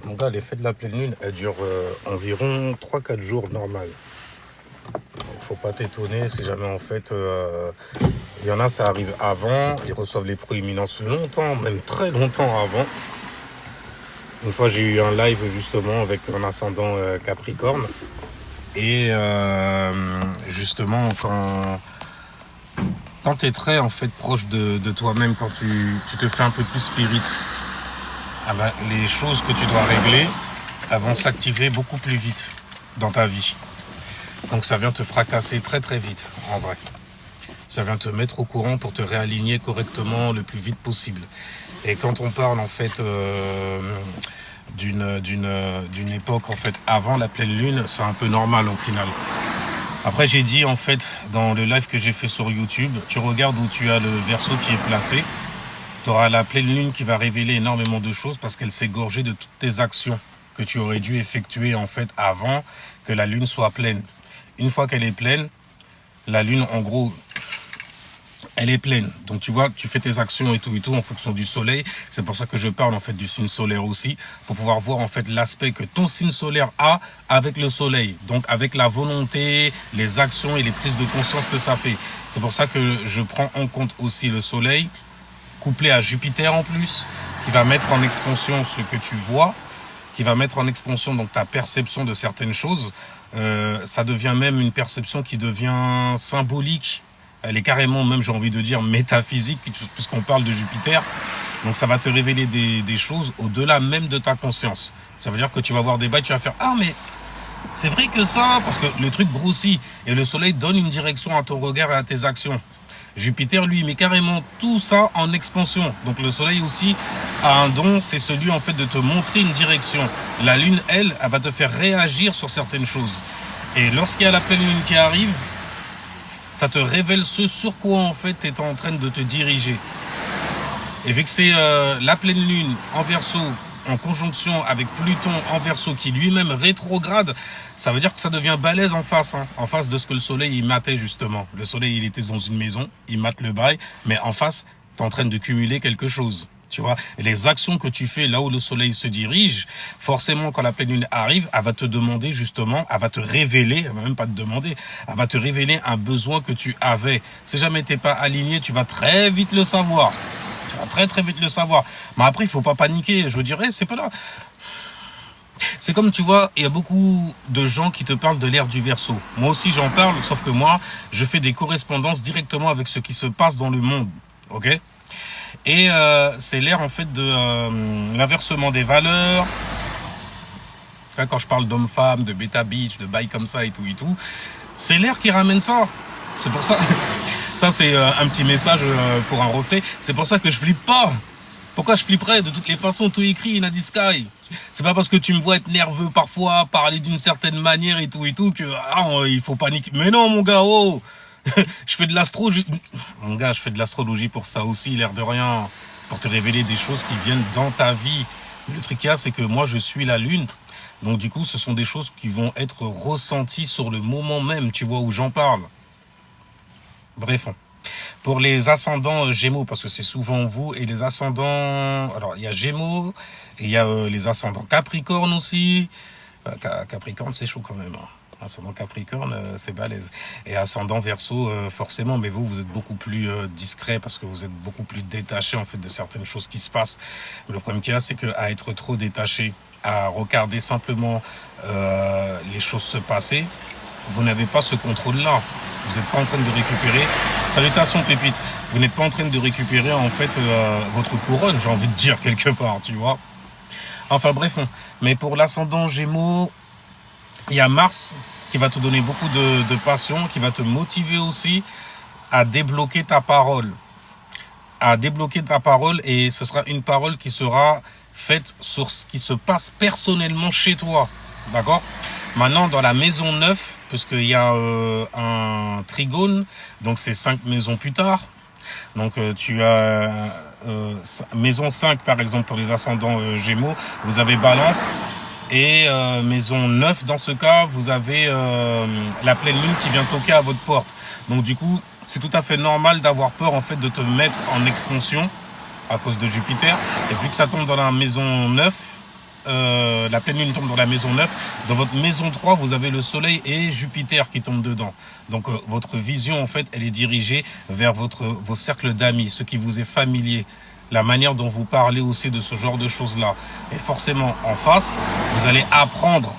Mon gars, l'effet de la pleine lune, elle dure environ 3-4 jours normal. Donc, faut pas t'étonner si jamais en fait, il y en a, ça arrive avant, ils reçoivent les proéminences longtemps, même très longtemps avant. Une fois, j'ai eu un live justement avec un ascendant Capricorne. Et justement, quand tu es très en fait proche de toi-même, quand tu te fais un peu plus spirit, ah ben, les choses que tu dois régler, elles vont s'activer beaucoup plus vite dans ta vie. Donc ça vient te fracasser très très vite, en vrai. Ça vient te mettre au courant pour te réaligner correctement le plus vite possible. Et quand on parle en fait d'une époque en fait avant la pleine lune, c'est un peu normal au final. Après j'ai dit en fait dans le live que j'ai fait sur YouTube, tu regardes où tu as le Verseau qui est placé. Tu auras la pleine lune qui va révéler énormément de choses parce qu'elle s'est gorgée de toutes tes actions que tu aurais dû effectuer en fait avant que la lune soit pleine. Une fois qu'elle est pleine, la lune en gros, elle est pleine. Donc tu vois, tu fais tes actions et tout en fonction du soleil. C'est pour ça que je parle en fait du signe solaire aussi, pour pouvoir voir en fait l'aspect que ton signe solaire a avec le soleil. Donc avec la volonté, les actions et les prises de conscience que ça fait. C'est pour ça que je prends en compte aussi le soleil, couplé à Jupiter en plus, qui va mettre en expansion ce que tu vois, qui va mettre en expansion donc ta perception de certaines choses. Ça devient même une perception qui devient symbolique. Elle est carrément, même j'ai envie de dire, métaphysique, puisqu'on parle de Jupiter. Donc ça va te révéler des choses au-delà même de ta conscience. Ça veut dire que tu vas voir des bails, tu vas faire « Ah mais c'est vrai que ça !» Parce que le truc grossit et le soleil donne une direction à ton regard et à tes actions. Jupiter, lui, met carrément tout ça en expansion. Donc le soleil aussi a un don, c'est celui en fait de te montrer une direction. La lune, elle va te faire réagir sur certaines choses. Et lorsqu'il y a la pleine lune qui arrive, ça te révèle ce sur quoi en fait tu es en train de te diriger. Et vu que c'est la pleine lune en Verseau, en conjonction avec Pluton en Verseau qui lui-même rétrograde, ça veut dire que ça devient balèze en face de ce que le soleil il matait justement. Le soleil il était dans une maison, il mate le bail, mais en face, tu es en train de cumuler quelque chose. Tu vois, et les actions que tu fais là où le soleil se dirige, forcément quand la pleine lune arrive, elle va te demander justement, elle va te révéler, elle va même pas te demander, elle va te révéler un besoin que tu avais. Si jamais t'es pas aligné, tu vas très vite le savoir. Tu vas très très vite le savoir. Mais après, il faut pas paniquer. Je veux dire, c'est pas là. C'est comme tu vois, il y a beaucoup de gens qui te parlent de l'ère du Verseau. Moi aussi j'en parle, sauf que moi, je fais des correspondances directement avec ce qui se passe dans le monde. Ok ? Et c'est l'ère en fait de l'inversement des valeurs. Quand je parle d'homme-femme, de bêta bitch, de bail comme ça et tout, c'est l'ère qui ramène ça. C'est pour ça. Ça c'est un petit message pour un reflet. C'est pour ça que je flippe pas. Pourquoi je flipperais? De toutes les façons, tout écrit in the sky. C'est pas parce que tu me vois être nerveux parfois, parler d'une certaine manière et tout que il faut paniquer. Mais non mon gars, oh. Je fais de l'astrologie. Mon gars, je fais de l'astrologie pour ça aussi, l'air de rien. Pour te révéler des choses qui viennent dans ta vie. Mais le truc qu'il y a, c'est que moi, je suis la lune. Donc du coup, ce sont des choses qui vont être ressenties sur le moment même, tu vois, où j'en parle. Bref. Pour les ascendants Gémeaux, parce que c'est souvent vous, et les ascendants... Alors, il y a Gémeaux, et il y a les ascendants Capricorne aussi. Capricorne, c'est chaud quand même. Ascendant Capricorne, c'est balèze. Et ascendant Verseau, forcément, mais vous êtes beaucoup plus discret parce que vous êtes beaucoup plus détaché en fait de certaines choses qui se passent. Mais le problème qu'il y a, c'est qu'à être trop détaché, à regarder simplement les choses se passer, vous n'avez pas ce contrôle-là. Vous n'êtes pas en train de récupérer. Salutations Pépite. Vous n'êtes pas en train de récupérer en fait votre couronne, j'ai envie de dire quelque part, tu vois. Enfin bref, mais pour l'ascendant Gémeaux, il y a Mars qui va te donner beaucoup de passion, qui va te motiver aussi à débloquer ta parole. À débloquer ta parole, et ce sera une parole qui sera faite sur ce qui se passe personnellement chez toi. D'accord ? Maintenant, dans la maison 9, puisqu'il y a un trigone, donc c'est 5 maisons plus tard. Donc tu as maison 5 par exemple pour les ascendants Gémeaux, vous avez Balance. Et maison 9, dans ce cas, vous avez la pleine lune qui vient toquer à votre porte. Donc du coup, c'est tout à fait normal d'avoir peur en fait de te mettre en expansion à cause de Jupiter. Et vu que ça tombe dans la maison 9, la pleine lune tombe dans la maison 9, dans votre maison 3, vous avez le soleil et Jupiter qui tombent dedans. Donc votre vision, en fait, elle est dirigée vers vos cercles d'amis, ce qui vous est familier, la manière dont vous parlez aussi de ce genre de choses-là. Et forcément, en face, vous allez apprendre.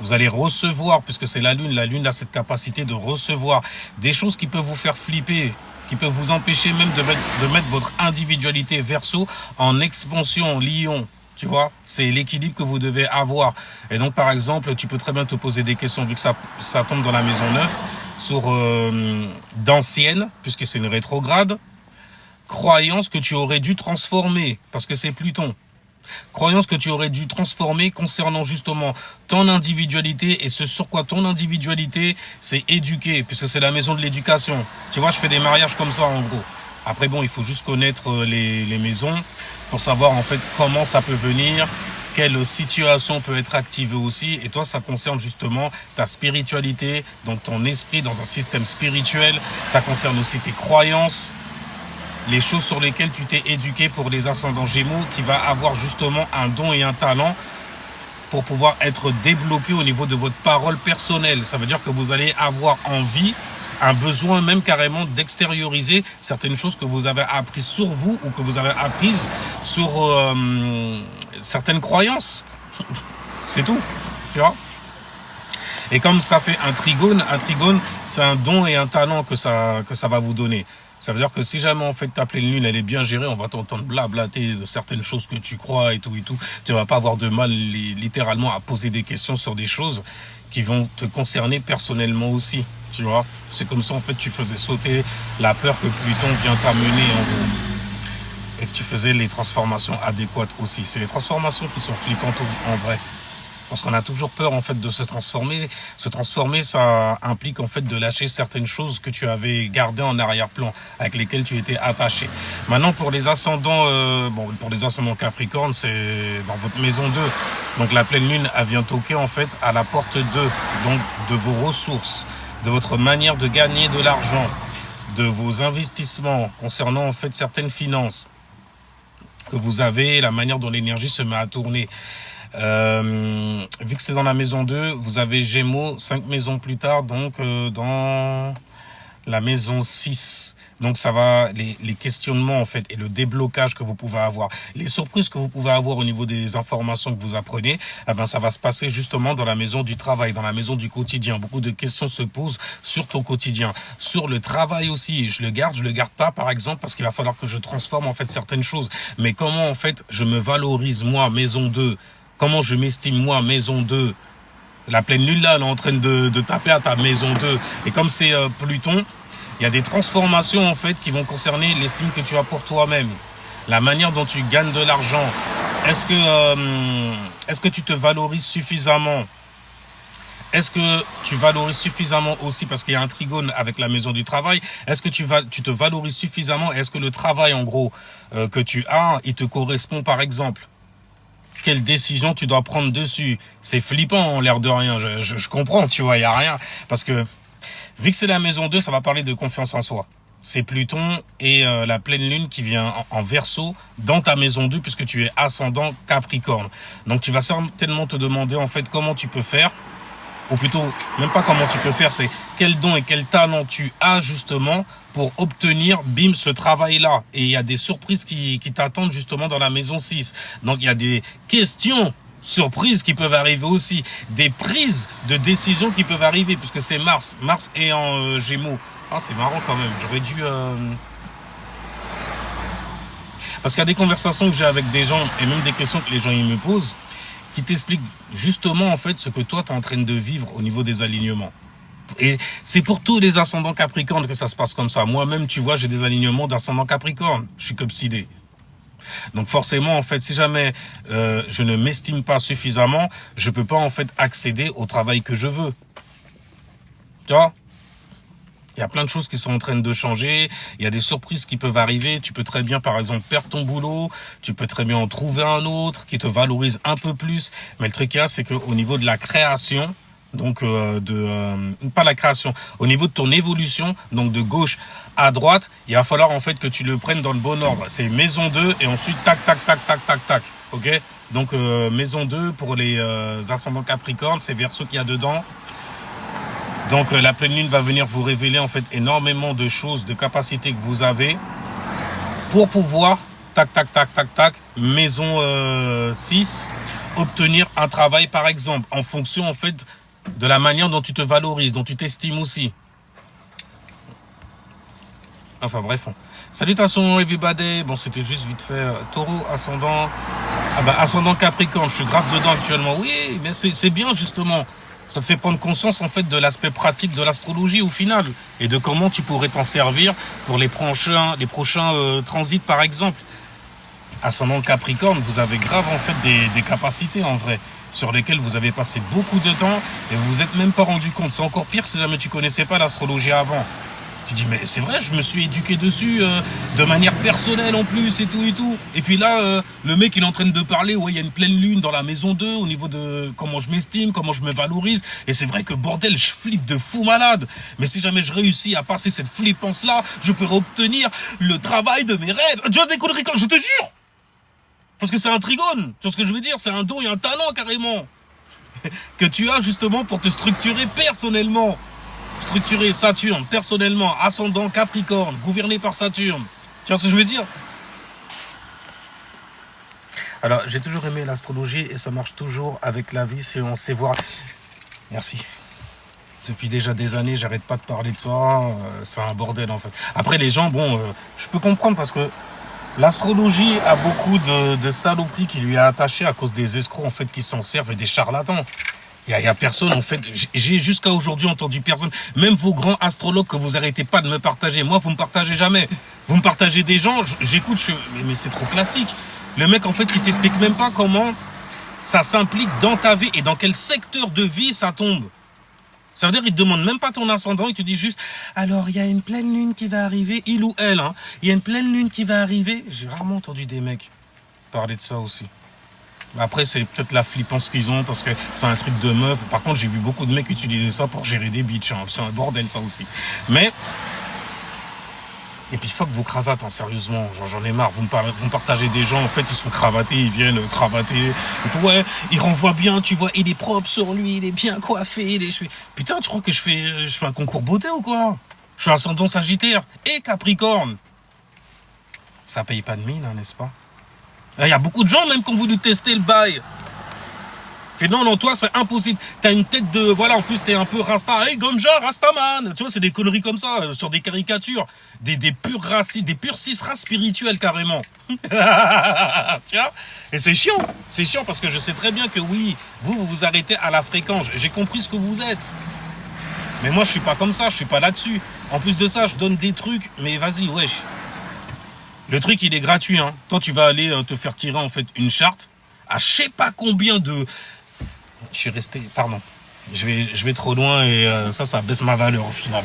Vous allez recevoir, puisque c'est la lune a cette capacité de recevoir des choses qui peuvent vous faire flipper, qui peuvent vous empêcher même de mettre votre individualité Verseau en expansion, en lion. Tu vois, c'est l'équilibre que vous devez avoir. Et donc, par exemple, tu peux très bien te poser des questions, vu que ça tombe dans la maison 9, sur d'anciennes, puisque c'est une rétrograde, croyances que tu aurais dû transformer, parce que c'est Pluton. Croyances que tu aurais dû transformer concernant justement ton individualité et ce sur quoi ton individualité s'est éduquée, puisque c'est la maison de l'éducation. Tu vois, je fais des mariages comme ça en gros. Après bon, il faut juste connaître les maisons pour savoir en fait comment ça peut venir, quelle situation peut être activée aussi. Et toi, ça concerne justement ta spiritualité, donc ton esprit dans un système spirituel. Ça concerne aussi tes croyances, les choses sur lesquelles tu t'es éduqué pour les ascendants Gémeaux, qui va avoir justement un don et un talent pour pouvoir être débloqué au niveau de votre parole personnelle. Ça veut dire que vous allez avoir envie, un besoin même carrément d'extérioriser certaines choses que vous avez apprises sur vous ou que vous avez apprises sur certaines croyances. C'est tout, tu vois. Et comme ça fait un trigone, c'est un don et un talent que ça va vous donner. Ça veut dire que si jamais en fait ta pleine lune elle est bien gérée, on va t'entendre blablater de certaines choses que tu crois et tout. Tu vas pas avoir de mal littéralement à poser des questions sur des choses qui vont te concerner personnellement aussi. Tu vois, c'est comme ça en fait tu faisais sauter la peur que Pluton vient t'amener en gros. Et que tu faisais les transformations adéquates aussi. C'est les transformations qui sont flippantes en vrai. Parce qu'on a toujours peur en fait de se transformer. Se transformer, ça implique en fait de lâcher certaines choses que tu avais gardées en arrière-plan, avec lesquelles tu étais attaché. Maintenant pour les ascendants, pour les ascendants Capricorne, c'est dans votre maison 2. Donc la pleine lune, elle vient toquer en fait à la porte 2, donc de vos ressources, de votre manière de gagner de l'argent, de vos investissements concernant en fait certaines finances que vous avez, la manière dont l'énergie se met à tourner. Vu que c'est dans la maison 2, vous avez Gémeaux 5 maisons plus tard, donc dans la maison 6. Donc ça va, les questionnements en fait et le déblocage que vous pouvez avoir, les surprises que vous pouvez avoir au niveau des informations que vous apprenez, eh ben ça va se passer justement dans la maison du travail, dans la maison du quotidien. Beaucoup de questions se posent sur ton quotidien, sur le travail aussi. Je le garde pas par exemple parce qu'il va falloir que je transforme en fait certaines choses. Mais comment en fait je me valorise moi, maison 2? Comment je m'estime moi, maison 2? La pleine lune là, elle est en train de taper à ta maison 2. Et comme c'est Pluton, il y a des transformations en fait qui vont concerner l'estime que tu as pour toi-même, la manière dont tu gagnes de l'argent. Est-ce que tu te valorises suffisamment? Est-ce que tu valorises suffisamment aussi, parce qu'il y a un trigone avec la maison du travail, est-ce que tu te valorises suffisamment? Est-ce que le travail en gros que tu as, il te correspond par exemple? Quelle décision tu dois prendre dessus? C'est flippant en l'air de rien, je comprends, tu vois, il n'y a rien, parce que vu que c'est la maison 2, ça va parler de confiance en soi. C'est Pluton et la pleine lune qui vient en Verseau dans ta maison 2 puisque tu es ascendant Capricorne. Donc tu vas certainement te demander en fait comment tu peux faire, ou plutôt même pas comment tu peux faire, c'est quel don et quel talent tu as justement pour obtenir, bim, ce travail-là. Et il y a des surprises qui t'attendent justement dans la maison 6. Donc il y a des questions surprises qui peuvent arriver aussi, des prises de décision qui peuvent arriver, puisque c'est Mars est en Gémeaux. Ah, c'est marrant quand même, j'aurais dû... Parce qu'il y a des conversations que j'ai avec des gens, et même des questions que les gens ils me posent, qui t'expliquent justement en fait ce que toi tu es en train de vivre au niveau des alignements. Et c'est pour tous les ascendants Capricorne que ça se passe comme ça. Moi-même, tu vois, j'ai des alignements d'ascendants Capricorne. Je suis obsédé. Donc forcément, en fait, si jamais je ne m'estime pas suffisamment, je peux pas en fait accéder au travail que je veux. Tu vois ? Il y a plein de choses qui sont en train de changer. Il y a des surprises qui peuvent arriver. Tu peux très bien, par exemple, perdre ton boulot. Tu peux très bien en trouver un autre qui te valorise un peu plus. Mais le truc, c'est qu'au niveau de la création, Donc pas la création, au niveau de ton évolution, donc de gauche à droite, il va falloir en fait que tu le prennes dans le bon ordre. C'est maison 2 et ensuite tac tac tac tac tac tac. OK? Donc maison 2 pour les ascendants Capricorne, c'est Verseau qu'il y a dedans. Donc la pleine lune va venir vous révéler en fait énormément de choses, de capacités que vous avez pour pouvoir tac tac tac tac tac maison 6 obtenir un travail par exemple en fonction en fait de la manière dont tu te valorises, dont tu t'estimes aussi. Enfin bref. Salutations everybody. Bon, c'était juste vite fait. Taureau, ascendant. Ah bah ascendant Capricorne, je suis grave dedans actuellement. Oui, mais c'est bien justement. Ça te fait prendre conscience en fait de l'aspect pratique de l'astrologie au final et de comment tu pourrais t'en servir pour les prochains transits par exemple. Ascendant Capricorne, vous avez grave en fait des capacités en vrai sur lesquelles vous avez passé beaucoup de temps et vous vous êtes même pas rendu compte. C'est encore pire si jamais tu connaissais pas l'astrologie avant. Tu dis mais c'est vrai, je me suis éduqué dessus de manière personnelle en plus et tout et tout. Et puis là, le mec il est en train de parler, ouais il y a une pleine lune dans la maison 2 au niveau de comment je m'estime, comment je me valorise. Et c'est vrai que bordel, je flippe de fou malade. Mais si jamais je réussis à passer cette flippance là, je peux obtenir le travail de mes rêves. Tu vois des conneries, je te jure. Parce que c'est un trigone, tu vois ce que je veux dire, c'est un don et un talent carrément. Que tu as justement pour te structurer personnellement. Structurer Saturne, personnellement, ascendant Capricorne, gouverné par Saturne. Tu vois ce que je veux dire? Alors, j'ai toujours aimé l'astrologie et ça marche toujours avec la vie si on sait voir. Merci. Depuis déjà des années, j'arrête pas de parler de ça. C'est un bordel en fait. Après, les gens, bon, je peux comprendre parce que l'astrologie a beaucoup de saloperies qui lui est attachée à cause des escrocs en fait qui s'en servent et des charlatans. Il y a personne en fait, j'ai jusqu'à aujourd'hui entendu personne, même vos grands astrologues que vous arrêtez pas de me partager. Moi, vous me partagez jamais. Vous me partagez des gens, j'écoute, mais c'est trop classique. Le mec en fait, il t'explique même pas comment ça s'implique dans ta vie et dans quel secteur de vie ça tombe. Ça veut dire qu'il te demande même pas ton ascendant, il te dit juste, alors il y a une pleine lune qui va arriver, il ou elle, hein, il y a une pleine lune qui va arriver. J'ai rarement entendu des mecs parler de ça aussi. Après, c'est peut-être la flippance qu'ils ont parce que c'est un truc de meuf. Par contre, j'ai vu beaucoup de mecs utiliser ça pour gérer des bitches. Hein. C'est un bordel, ça aussi. Mais, et puis fuck vos cravates, hein, sérieusement. J'en ai marre. Vous me partagez des gens, en fait, ils sont cravatés, ils viennent cravater. Ouais, il renvoie bien, tu vois, il est propre sur lui, il est bien coiffé. Putain, tu crois que je fais un concours beauté ou quoi? Je suis ascendant Sagittaire et Capricorne. Ça paye pas de mine, hein, n'est-ce pas? Il y a beaucoup de gens même qui ont voulu tester le bail. Fait non, toi c'est impossible. T'as une tête de... Voilà, en plus t'es un peu rasta. Hey Ganja, Rastaman. Tu vois, c'est des conneries comme ça, sur des caricatures. Des purs racistes, des purs cis races spirituelles carrément. Tiens. Et c'est chiant. C'est chiant parce que je sais très bien que oui, vous vous arrêtez à la fréquence. J'ai compris ce que vous êtes. Mais moi je suis pas comme ça, je suis pas là-dessus. En plus de ça, je donne des trucs. Mais vas-y, wesh. Le truc, il est gratuit. Hein. Toi, tu vas aller te faire tirer en fait une charte à je sais pas combien de... Je suis resté... Pardon. Je vais trop loin et ça baisse ma valeur au final.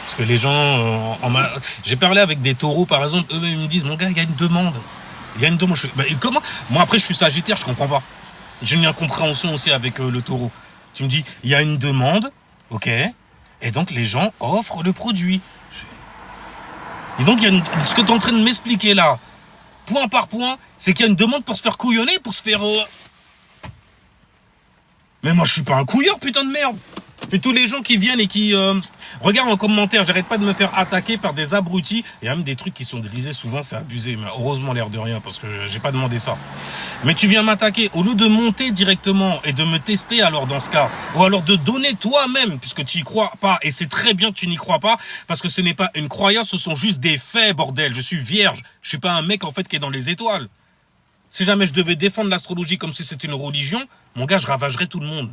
Parce que les gens... J'ai parlé avec des taureaux, par exemple. Eux, ils me disent, mon gars, il y a une demande. Il y a une demande. Et comment? Moi, après, je suis sagittaire, je comprends pas. J'ai une incompréhension aussi avec le taureau. Tu me dis, il y a une demande, ok, et donc les gens offrent le produit. Et donc, ce que tu es en train de m'expliquer là, point par point, c'est qu'il y a une demande pour se faire couillonner, pour se faire... Mais moi, je suis pas un couilleur, putain de merde. Et tous les gens qui viennent et qui... Regarde en commentaire, j'arrête pas de me faire attaquer par des abrutis. Il y a même des trucs qui sont grisés, souvent c'est abusé. Mais heureusement, l'air de rien, parce que j'ai pas demandé ça. Mais tu viens m'attaquer, au lieu de monter directement et de me tester alors dans ce cas, ou alors de donner toi-même, puisque tu y crois pas, et c'est très bien que tu n'y crois pas, parce que ce n'est pas une croyance, ce sont juste des faits, bordel. Je suis vierge, je suis pas un mec en fait qui est dans les étoiles. Si jamais je devais défendre l'astrologie comme si c'était une religion, mon gars, je ravagerais tout le monde.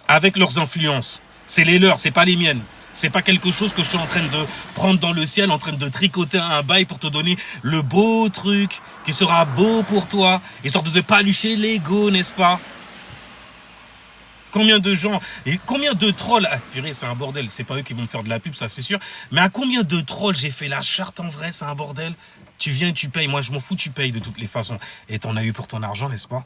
Avec leurs influences. C'est les leurs, c'est pas les miennes. C'est pas quelque chose que je suis en train de prendre dans le ciel, en train de tricoter un bail pour te donner le beau truc qui sera beau pour toi, histoire de ne pas lucher l'ego, n'est-ce pas? Combien de gens, et combien de trolls, ah purée, c'est un bordel, c'est pas eux qui vont me faire de la pub, ça c'est sûr, mais à combien de trolls j'ai fait la charte en vrai, c'est un bordel. Tu viens et tu payes, moi je m'en fous, tu payes de toutes les façons. Et t'en as eu pour ton argent, n'est-ce pas?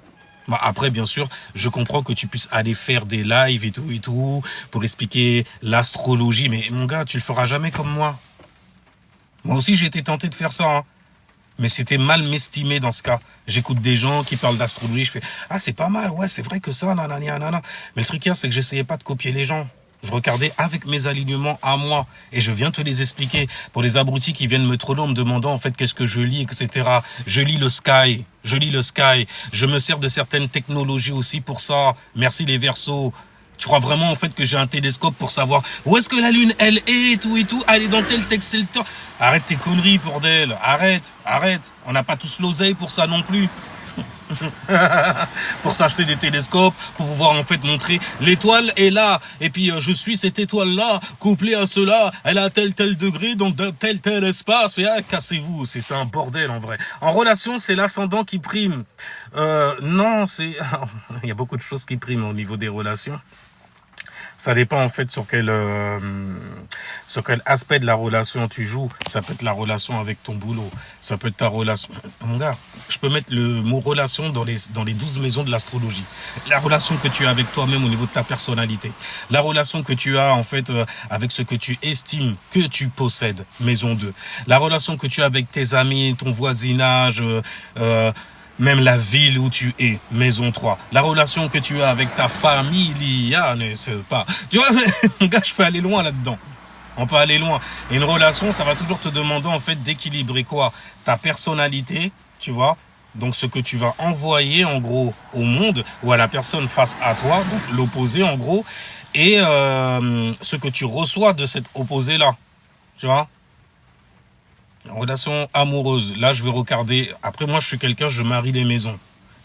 Bah, après, bien sûr, je comprends que tu puisses aller faire des lives et tout, pour expliquer l'astrologie, mais mon gars, tu le feras jamais comme moi. Moi aussi, j'ai été tenté de faire ça, hein. Mais c'était mal m'estimer dans ce cas. J'écoute des gens qui parlent d'astrologie, je fais ah c'est pas mal, ouais c'est vrai que ça, nanani, nanana. Mais le truc c'est que j'essayais pas de copier les gens. Je regardais avec mes alignements à moi et je viens te les expliquer pour les abrutis qui viennent me troller en me demandant en fait qu'est-ce que je lis, etc. Je lis le sky, je me sers de certaines technologies aussi pour ça. Merci les Verseaux. Tu crois vraiment en fait que j'ai un télescope pour savoir où est-ce que la lune elle est et tout, elle est dans tel texte, c'est le temps. Arrête tes conneries bordel, arrête. On n'a pas tous l'oseille pour ça non plus. Pour s'acheter des télescopes, pour pouvoir en fait montrer l'étoile est là, et puis je suis cette étoile là, couplée à cela, elle a tel degré, donc de tel espace, et cassez-vous, c'est un bordel en vrai. En relation, c'est l'ascendant qui prime. Non, il y a beaucoup de choses qui priment au niveau des relations. Ça dépend en fait sur quel aspect de la relation tu joues. Ça peut être la relation avec ton boulot. Ça peut être ta relation. Mon gars, je peux mettre le mot relation dans les 12 maisons de l'astrologie. La relation que tu as avec toi-même au niveau de ta personnalité. La relation que tu as en fait avec ce que tu estimes que tu possèdes, maison 2. La relation que tu as avec tes amis, ton voisinage, même la ville où tu es, maison 3. La relation que tu as avec ta famille, n'est-ce pas? Tu vois, mon gars, je peux aller loin là-dedans. On peut aller loin. Et une relation, ça va toujours te demander, en fait, d'équilibrer quoi? Ta personnalité, tu vois? Donc, ce que tu vas envoyer, en gros, au monde, ou à la personne face à toi, donc l'opposé, en gros, et ce que tu reçois de cet opposé-là. Tu vois? En relation amoureuse, là je vais regarder, après moi je suis quelqu'un, je marie les maisons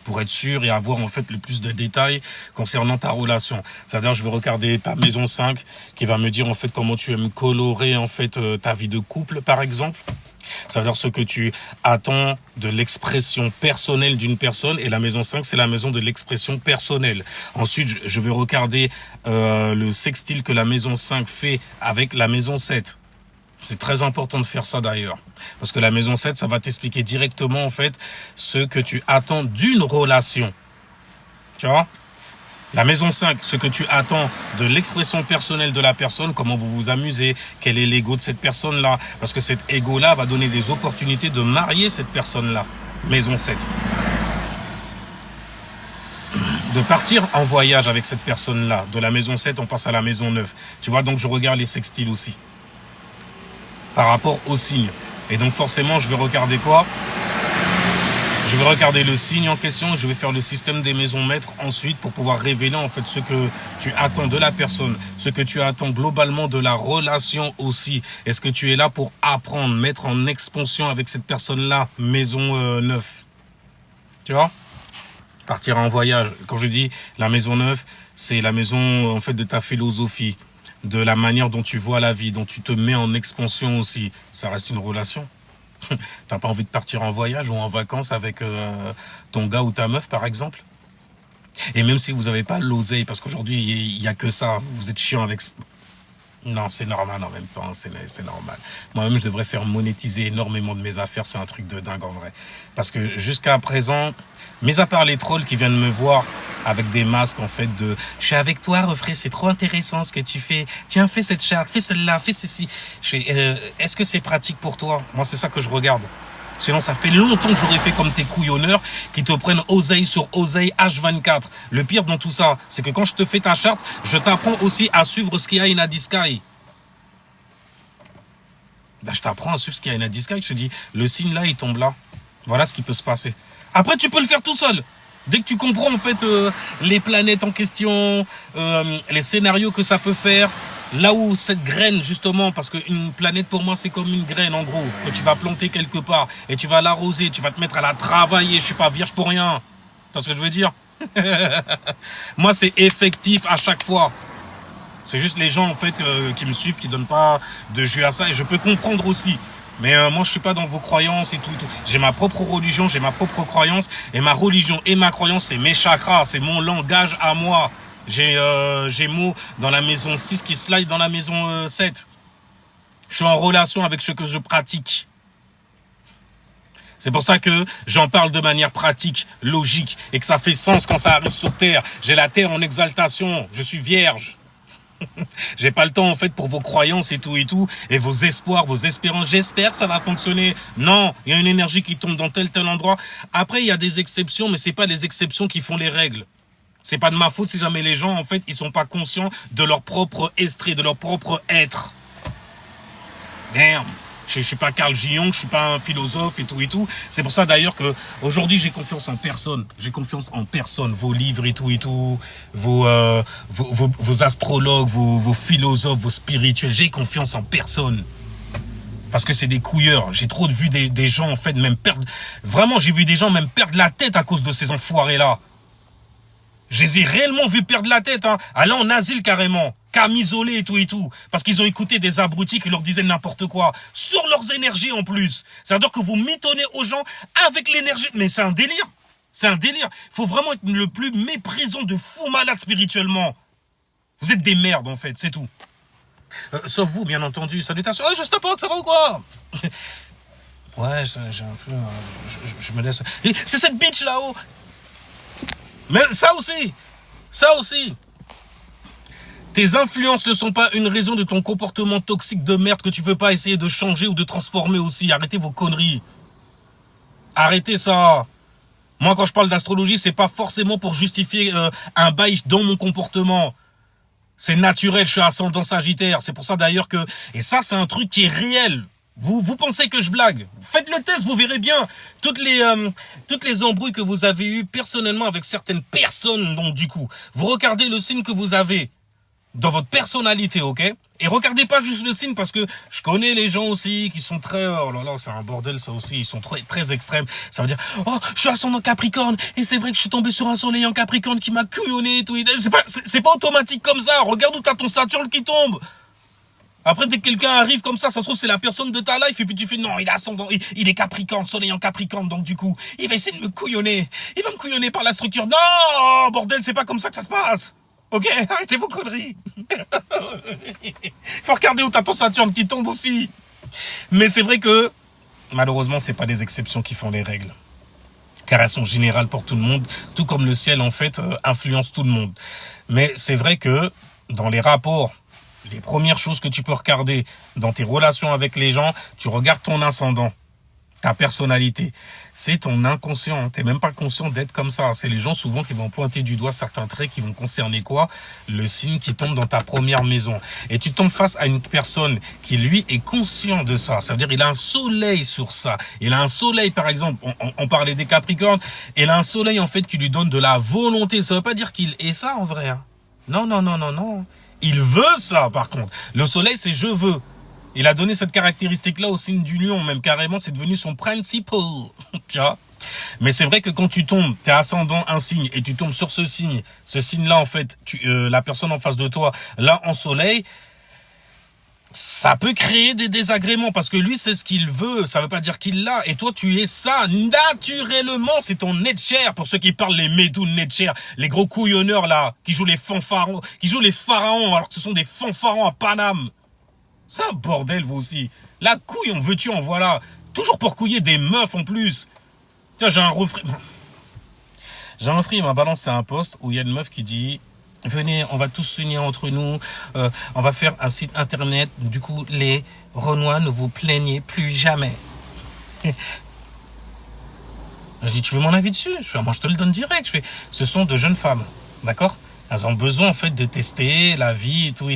pour être sûr et avoir en fait le plus de détails concernant ta relation. C'est-à-dire je vais regarder ta maison 5 qui va me dire en fait comment tu aimes colorer en fait ta vie de couple par exemple. C'est-à-dire ce que tu attends de l'expression personnelle d'une personne, et la maison 5 c'est la maison de l'expression personnelle. Ensuite je vais regarder le sextile que la maison 5 fait avec la maison 7. C'est très important de faire ça d'ailleurs. Parce que la maison 7, ça va t'expliquer directement en fait ce que tu attends d'une relation. Tu vois? La maison 5, ce que tu attends de l'expression personnelle de la personne, comment vous vous amusez, quel est l'ego de cette personne-là. Parce que cet ego-là va donner des opportunités de marier cette personne-là. Maison 7. De partir en voyage avec cette personne-là. De la maison 7, on passe à la maison 9. Tu vois, donc je regarde les sextiles aussi. Par rapport au signe. Et donc forcément, je vais regarder quoi? Je vais regarder le signe en question, je vais faire le système des maisons maîtres ensuite pour pouvoir révéler en fait ce que tu attends de la personne, ce que tu attends globalement de la relation aussi. Est-ce que tu es là pour apprendre, mettre en expansion avec cette personne-là, maison 9? Tu vois? Partir en voyage. Quand je dis la maison 9, c'est la maison en fait de ta philosophie, de la manière dont tu vois la vie, dont tu te mets en expansion aussi. Ça reste une relation. T'as pas envie de partir en voyage ou en vacances avec ton gars ou ta meuf, par exemple? Et même si vous n'avez pas l'oseille, parce qu'aujourd'hui, il y a que ça, vous êtes chiant avec... Non, c'est normal en même temps, c'est normal. Moi-même, je devrais faire monétiser énormément de mes affaires, c'est un truc de dingue en vrai. Parce que jusqu'à présent, mis à part les trolls qui viennent me voir avec des masques en fait de « Je suis avec toi, refrain, c'est trop intéressant ce que tu fais. Tiens, fais cette charte, fais celle-là, fais ceci. » Je fais « Est-ce que c'est pratique pour toi ?» Moi, c'est ça que je regarde. Sinon, ça fait longtemps que j'aurais fait comme tes couillonneurs qui te prennent oseille sur oseille H24. Le pire dans tout ça, c'est que quand je te fais ta charte, je t'apprends aussi à suivre ce qu'il y a in Adiskai. Ben, je t'apprends à suivre ce qu'il y a in Adiskai. Je te dis, le signe là, il tombe là. Voilà ce qui peut se passer. Après, tu peux le faire tout seul. Dès que tu comprends en fait les planètes en question, les scénarios que ça peut faire, là où cette graine justement, parce qu'une planète pour moi c'est comme une graine en gros, que tu vas planter quelque part et tu vas l'arroser, tu vas te mettre à la travailler, je suis pas vierge pour rien. Tu vois ce que je veux dire? Moi c'est effectif à chaque fois. C'est juste les gens en fait qui me suivent, qui donnent pas de jus à ça, et je peux comprendre aussi. Mais moi, je suis pas dans vos croyances et tout. J'ai ma propre religion, j'ai ma propre croyance. Et ma religion et ma croyance, c'est mes chakras, c'est mon langage à moi. J'ai mots dans la maison 6 qui slide dans la maison 7. Je suis en relation avec ce que je pratique. C'est pour ça que j'en parle de manière pratique, logique, et que ça fait sens quand ça arrive sur Terre. J'ai la Terre en exaltation, je suis vierge. J'ai pas le temps en fait pour vos croyances et tout, et vos espoirs, vos espérances. J'espère que ça va fonctionner. Non, il y a une énergie qui tombe dans tel endroit. Après, il y a des exceptions, mais c'est pas les exceptions qui font les règles. C'est pas de ma faute si jamais les gens, en fait, ils sont pas conscients de leur propre esprit, de leur propre être. Damn. Je suis pas Carl Jung, je suis pas un philosophe et tout. C'est pour ça d'ailleurs que aujourd'hui j'ai confiance en personne. J'ai confiance en personne. Vos livres et tout. Vos astrologues, vos philosophes, vos spirituels. J'ai confiance en personne. Parce que c'est des couilleurs. J'ai trop vu des gens en fait même perdre. Vraiment, j'ai vu des gens même perdre la tête à cause de ces enfoirés-là. Je les ai réellement vus perdre la tête, hein. Aller en asile carrément. Camisolés et tout. Parce qu'ils ont écouté des abrutis qui leur disaient n'importe quoi. Sur leurs énergies en plus. C'est-à-dire que vous mitonnez aux gens avec l'énergie. Mais c'est un délire. C'est un délire. Il faut vraiment être le plus méprisant de fou malade spirituellement. Vous êtes des merdes en fait, c'est tout. Sauf vous, bien entendu. Salutations. Oh, je stoppe pas, ça va ou quoi? Ouais, j'ai un peu... je me laisse... C'est cette bitch là-haut. Mais ça aussi. Tes influences ne sont pas une raison de ton comportement toxique de merde que tu veux pas essayer de changer ou de transformer aussi. Arrêtez vos conneries. Arrêtez ça. Moi, quand je parle d'astrologie, c'est pas forcément pour justifier un bail dans mon comportement. C'est naturel, je suis ascendant Sagittaire. C'est pour ça d'ailleurs que... Et ça, c'est un truc qui est réel. Vous pensez que je blague? Faites le test, vous verrez bien. Toutes les embrouilles que vous avez eues personnellement avec certaines personnes, donc du coup, vous regardez le signe que vous avez dans votre personnalité, ok? Et regardez pas juste le signe parce que je connais les gens aussi qui sont très... Oh là là, c'est un bordel ça aussi, ils sont très extrêmes. Ça veut dire, oh, je suis ascendant Capricorne et c'est vrai que je suis tombé sur un soleil en Capricorne qui m'a couillonné et tout. C'est pas automatique comme ça. Regarde où t'as ton Saturne qui tombe. Après, dès que quelqu'un arrive comme ça se trouve c'est la personne de ta life et puis tu fais non, il est ascendant, il est Capricorne, soleil en Capricorne, donc du coup, il va essayer de me couillonner. Il va me couillonner par la structure. Non, bordel, c'est pas comme ça que ça se passe. Ok, arrêtez vos conneries. Faut regarder où t'as ton Saturne qui tombe aussi. Mais c'est vrai que, malheureusement, c'est pas des exceptions qui font les règles. Car elles sont générales pour tout le monde, tout comme le ciel, en fait, influence tout le monde. Mais c'est vrai que, dans les rapports, les premières choses que tu peux regarder dans tes relations avec les gens, tu regardes ton ascendant, ta personnalité. C'est ton inconscient. T'es même pas conscient d'être comme ça. C'est les gens souvent qui vont pointer du doigt certains traits qui vont concerner quoi? Le signe qui tombe dans ta première maison. Et tu tombes face à une personne qui, lui, est conscient de ça. Ça veut dire il a un soleil sur ça. Il a un soleil, par exemple, on parlait des Capricornes, il a un soleil, en fait, qui lui donne de la volonté. Ça veut pas dire qu'il est ça, en vrai. Non. Il veut ça, par contre. Le soleil, c'est je veux. Il a donné cette caractéristique-là au signe du lion, même carrément, c'est devenu son principal. Tu vois? Mais c'est vrai que quand tu tombes, t'es ascendant un signe, et tu tombes sur ce signe-là, en fait, la personne en face de toi, là, en soleil, ça peut créer des désagréments, parce que lui, c'est ce qu'il veut, ça veut pas dire qu'il l'a, et toi, tu es ça, naturellement, c'est ton nature, pour ceux qui parlent les médous nature, les gros couillonneurs, là, qui jouent les fanfarons, alors que ce sont des fanfarons à Paname. C'est un bordel, vous aussi. La couille, en veux-tu, en voilà. Toujours pour couiller des meufs, en plus. Tiens, j'ai un refrain, il m'a balancé un post où il y a une meuf qui dit... Venez, on va tous s'unir entre nous, on va faire un site internet, du coup, les Renois, ne vous plaignez plus jamais. Je dis, tu veux mon avis dessus? Je fais, moi je te le donne direct. Je fais, ce sont de jeunes femmes, d'accord? Elles ont besoin, en fait, de tester la vie et tout.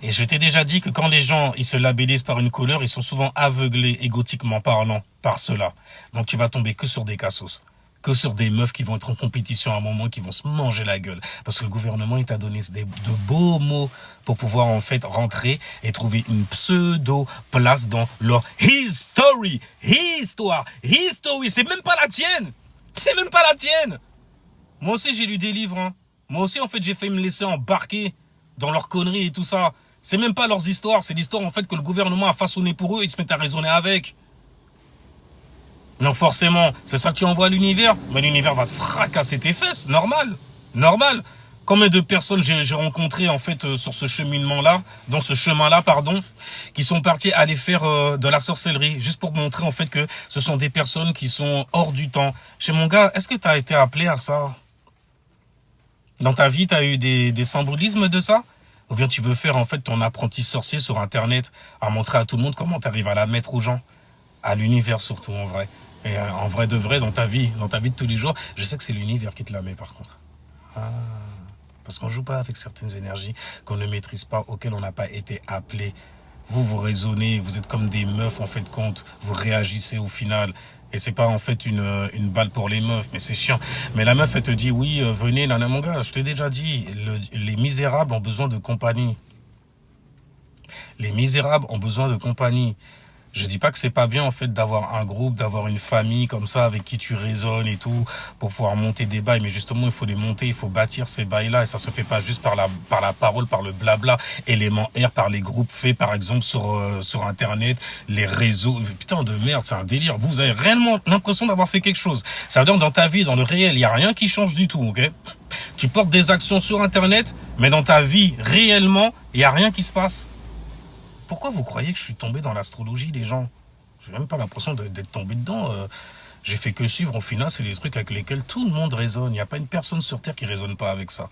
Et je t'ai déjà dit que quand les gens, ils se labellisent par une couleur, ils sont souvent aveuglés, égotiquement parlant, par cela. Donc tu vas tomber que sur des cassos. Que sur des meufs qui vont être en compétition à un moment, qui vont se manger la gueule. Parce que le gouvernement, il t'a donné de beaux mots pour pouvoir, en fait, rentrer et trouver une pseudo-place dans leur histoire. C'est même pas la tienne. Moi aussi, j'ai lu des livres, hein. Moi aussi, en fait, j'ai failli me laisser embarquer dans leurs conneries et tout ça. C'est même pas leurs histoires, c'est l'histoire, en fait, que le gouvernement a façonné pour eux, ils se mettent à raisonner avec. Donc forcément, c'est ça que tu envoies à l'univers. Mais l'univers va te fracasser tes fesses, normal. Combien de personnes j'ai rencontré en fait sur ce cheminement-là, dans ce chemin-là, pardon, qui sont partis aller faire de la sorcellerie, juste pour montrer en fait que ce sont des personnes qui sont hors du temps. Chez mon gars, est-ce que tu as été appelé à ça? Dans ta vie, tu as eu des symbolismes de ça? Ou bien tu veux faire en fait ton apprenti sorcier sur Internet, à montrer à tout le monde comment tu arrives à la mettre aux gens, à l'univers surtout en vrai. Et en vrai de vrai, dans ta vie de tous les jours, je sais que c'est l'univers qui te la met par contre. Ah, parce qu'on joue pas avec certaines énergies qu'on ne maîtrise pas, auxquelles on n'a pas été appelé. Vous raisonnez, vous êtes comme des meufs en fait compte, vous réagissez au final. Et c'est pas en fait une balle pour les meufs, mais c'est chiant. Mais la meuf, elle te dit, oui, venez, nana, mon gars, je t'ai déjà dit, les misérables ont besoin de compagnie. Les misérables ont besoin de compagnie. Je dis pas que c'est pas bien en fait d'avoir un groupe, d'avoir une famille comme ça avec qui tu raisonnes et tout pour pouvoir monter des bails, mais justement il faut les monter, il faut bâtir ces bails-là et ça se fait pas juste par la parole, par le blabla, élément R, par les groupes faits par exemple sur internet, les réseaux. Putain de merde, c'est un délire. Vous avez réellement l'impression d'avoir fait quelque chose. Ça veut dire que dans ta vie, dans le réel, il y a rien qui change du tout, ok? Tu portes des actions sur internet, mais dans ta vie réellement, il y a rien qui se passe. Pourquoi vous croyez que je suis tombé dans l'astrologie, les gens? J'ai même pas l'impression d'être tombé dedans. J'ai fait que suivre. Au final, c'est des trucs avec lesquels tout le monde raisonne. Il n'y a pas une personne sur Terre qui raisonne pas avec ça.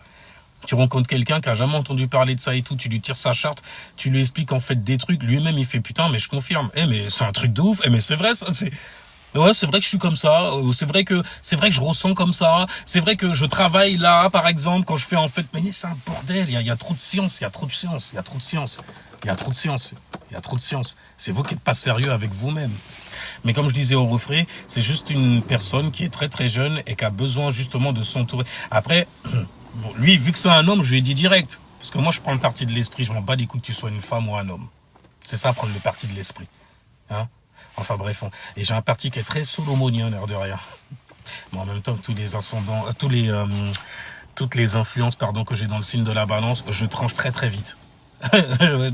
Tu rencontres quelqu'un qui a jamais entendu parler de ça et tout, tu lui tires sa charte, tu lui expliques en fait des trucs, lui-même il fait putain, mais je confirme. Mais c'est un truc de ouf. Mais c'est vrai, ça, c'est... Ouais, c'est vrai que je suis comme ça. C'est vrai que je ressens comme ça. C'est vrai que je travaille là, par exemple, quand je fais en fait. Mais c'est un bordel. Il y a trop de science. Il y a trop de science. Il y a trop de science. Il y a trop de science. Il y a trop de science. C'est vous qui n'êtes pas sérieux avec vous-même. Mais comme je disais au refrain, c'est juste une personne qui est très très jeune et qui a besoin justement de s'entourer. Après, bon, lui, vu que c'est un homme, je lui ai dit direct. Parce que moi, je prends le parti de l'esprit. Je m'en bats les couilles que tu sois une femme ou un homme. C'est ça, prendre le parti de l'esprit. Hein? Enfin bref, et j'ai un parti qui est très solomonien, l'air de rien. Mais en même temps, tous les ascendants, toutes les influences, pardon, que j'ai dans le signe de la balance, je tranche très très vite.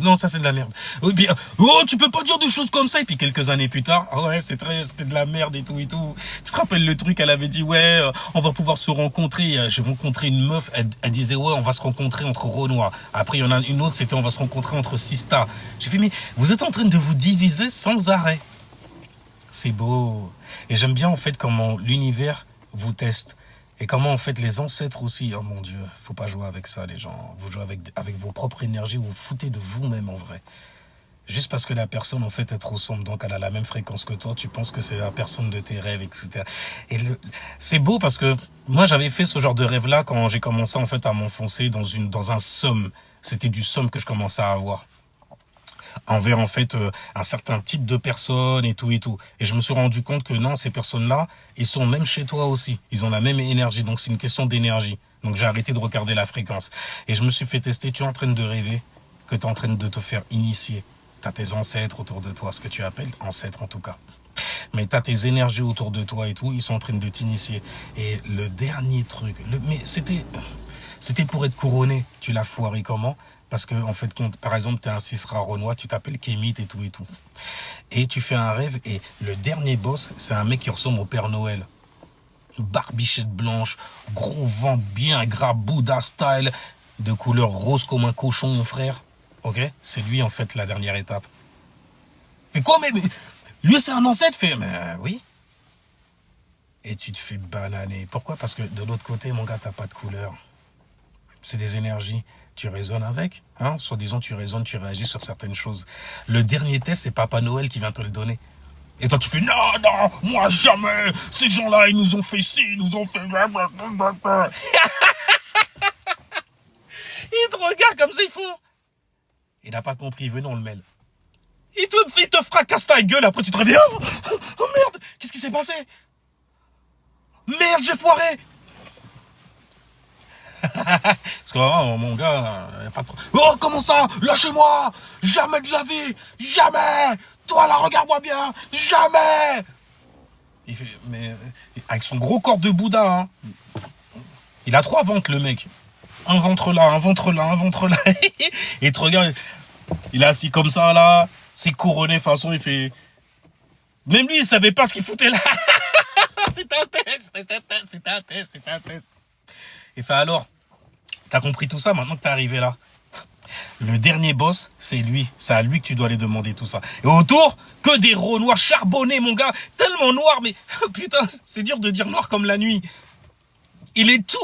Non, ça c'est de la merde. Oui, puis, oh, tu peux pas dire des choses comme ça. Et puis quelques années plus tard, oh ouais, c'était de la merde et tout et tout. Tu te rappelles le truc, elle avait dit, ouais, on va pouvoir se rencontrer. J'ai rencontré une meuf, elle disait, ouais, on va se rencontrer entre Renoir. Après, il y en a une autre, c'était, on va se rencontrer entre Sista. J'ai fait, mais vous êtes en train de vous diviser sans arrêt. C'est beau. Et j'aime bien en fait comment l'univers vous teste. Et comment en fait les ancêtres aussi. Oh mon Dieu, faut pas jouer avec ça les gens. Vous jouez avec vos propres énergies, vous vous foutez de vous-même en vrai. Juste parce que la personne en fait est trop sombre, donc elle a la même fréquence que toi, tu penses que c'est la personne de tes rêves, etc. Et c'est beau parce que moi j'avais fait ce genre de rêve-là quand j'ai commencé en fait à m'enfoncer dans un somme. C'était du somme que je commençais à avoir envers en fait un certain type de personnes et tout et tout. Et je me suis rendu compte que non, ces personnes-là, ils sont même chez toi aussi. Ils ont la même énergie, donc c'est une question d'énergie. Donc j'ai arrêté de regarder la fréquence. Et je me suis fait tester, tu es en train de rêver, que tu es en train de te faire initier. Tu as tes ancêtres autour de toi, ce que tu appelles ancêtres en tout cas. Mais tu as tes énergies autour de toi et tout, ils sont en train de t'initier. Et le dernier truc, mais c'était pour être couronné. Tu l'as foiré comment? Parce que, en fait, quand, par exemple, tu es un Cisra Renoir, tu t'appelles Kémit et tout et tout. Et tu fais un rêve et le dernier boss, c'est un mec qui ressemble au Père Noël. Barbichette blanche, gros ventre bien gras, Bouddha style, de couleur rose comme un cochon, mon frère. Ok? C'est lui, en fait, la dernière étape. Et quoi, mais lui, c'est un ancêtre, fait, mais oui. Et tu te fais bananer. Pourquoi? Parce que de l'autre côté, mon gars, t'as pas de couleur. C'est des énergies. Tu raisonnes avec, hein, soi-disant tu raisonnes, tu réagis sur certaines choses. Le dernier test, c'est Papa Noël qui vient te le donner. Et toi tu fais, non, moi jamais, ces gens-là, ils nous ont fait ci, ils nous ont fait... Ils te regardent comme ça, ils font... Il n'a pas compris, venons on le mêle. Il te fracasse ta gueule, après tu te réveilles, oh merde, qu'est-ce qui s'est passé? Merde, j'ai foiré. Parce que, oh, mon gars, y a pas de... Oh, comment ça? Lâchez-moi! Jamais de la vie! Jamais! Toi, là, regarde-moi bien! Jamais! Il fait, mais, avec son gros corps de Bouddha, hein. Il a 3 ventres, le mec. Un ventre là, un ventre là, un ventre là. Et tu regardes, il est assis comme ça, là. C'est couronné, de toute façon, il fait... Même lui, il savait pas ce qu'il foutait là. C'est un test, c'est un test, c'est un test, c'est un test. Il fait alors... T'as compris tout ça maintenant que t'es arrivé là? Le dernier boss, c'est lui. C'est à lui que tu dois aller demander tout ça. Et autour, que des renois charbonnés, mon gars. Tellement noir, mais putain, c'est dur de dire noir comme la nuit. Il est tout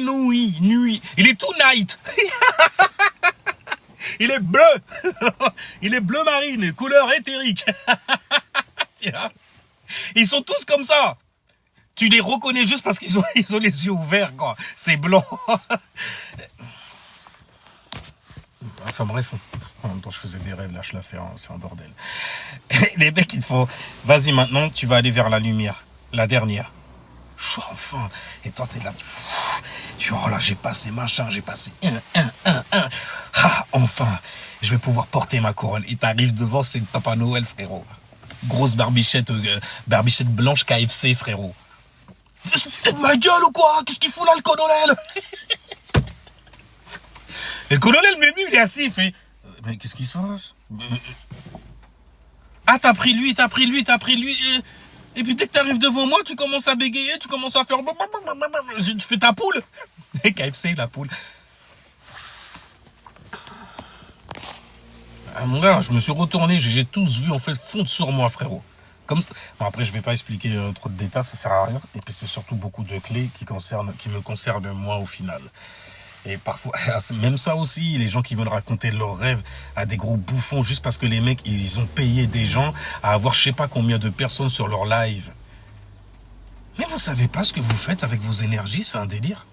nuit. Il est tout night. Il est bleu. Il est bleu marine, couleur éthérique. Tiens. Ils sont tous comme ça. Tu les reconnais juste parce qu'ils ont les yeux ouverts, quoi. C'est blanc. Enfin bref, en même temps je faisais des rêves, là je la fais, hein, c'est un bordel. Les mecs ils te font, vas-y maintenant tu vas aller vers la lumière, la dernière. Enfin, et toi t'es là, tu oh là j'ai passé machin, j'ai passé enfin, je vais pouvoir porter ma couronne. Et t'arrives devant, c'est le Papa Noël frérot. Grosse barbichette blanche KFC frérot. C'est de ma gueule ou quoi? Qu'est-ce qu'il fout là le colonel? Et le colonel Mému, il est assis, il fait mais qu'est-ce qui se passe? Ah, t'as pris lui. Et puis dès que t'arrives devant moi, tu commences à bégayer, tu commences à faire. Tu fais ta poule. KFC, la poule. Ah, mon gars, je me suis retourné, j'ai tous vu en fait fondre sur moi, frérot. Comme... Bon, après, je vais pas expliquer trop de détails, ça sert à rien. Et puis c'est surtout beaucoup de clés qui me concernent moi au final. Et parfois, même ça aussi, les gens qui veulent raconter leurs rêves à des gros bouffons juste parce que les mecs, ils ont payé des gens à avoir je sais pas combien de personnes sur leur live. Mais vous savez pas ce que vous faites avec vos énergies, c'est un délire.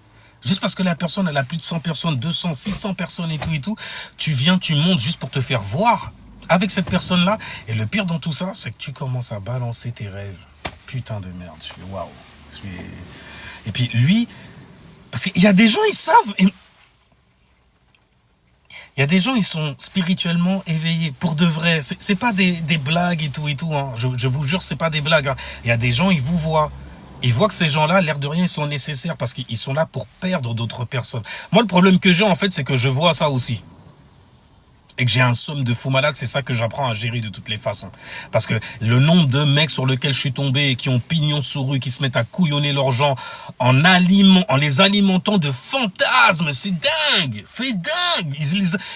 Juste parce que la personne, elle a plus de 100 personnes, 200, 600 personnes et tout, tu viens, tu montes juste pour te faire voir avec cette personne-là. Et le pire dans tout ça, c'est que tu commences à balancer tes rêves. Putain de merde, je fais waouh. Et puis lui, parce qu'il y a des gens, ils savent... Il y a des gens, ils sont spirituellement éveillés, pour de vrai. C'est pas des blagues et tout, hein. Je vous jure, c'est pas des blagues, hein. Il y a des gens, ils vous voient. Ils voient que ces gens-là, l'air de rien, ils sont nécessaires parce qu'ils sont là pour perdre d'autres personnes. Moi, le problème que j'ai, en fait, c'est que je vois ça aussi. Et que j'ai un somme de fou malade, c'est ça que j'apprends à gérer de toutes les façons. Parce que le nombre de mecs sur lesquels je suis tombé et qui ont pignon sur rue, qui se mettent à couillonner leurs gens en les alimentant de fantasmes, c'est dingue, c'est dingue.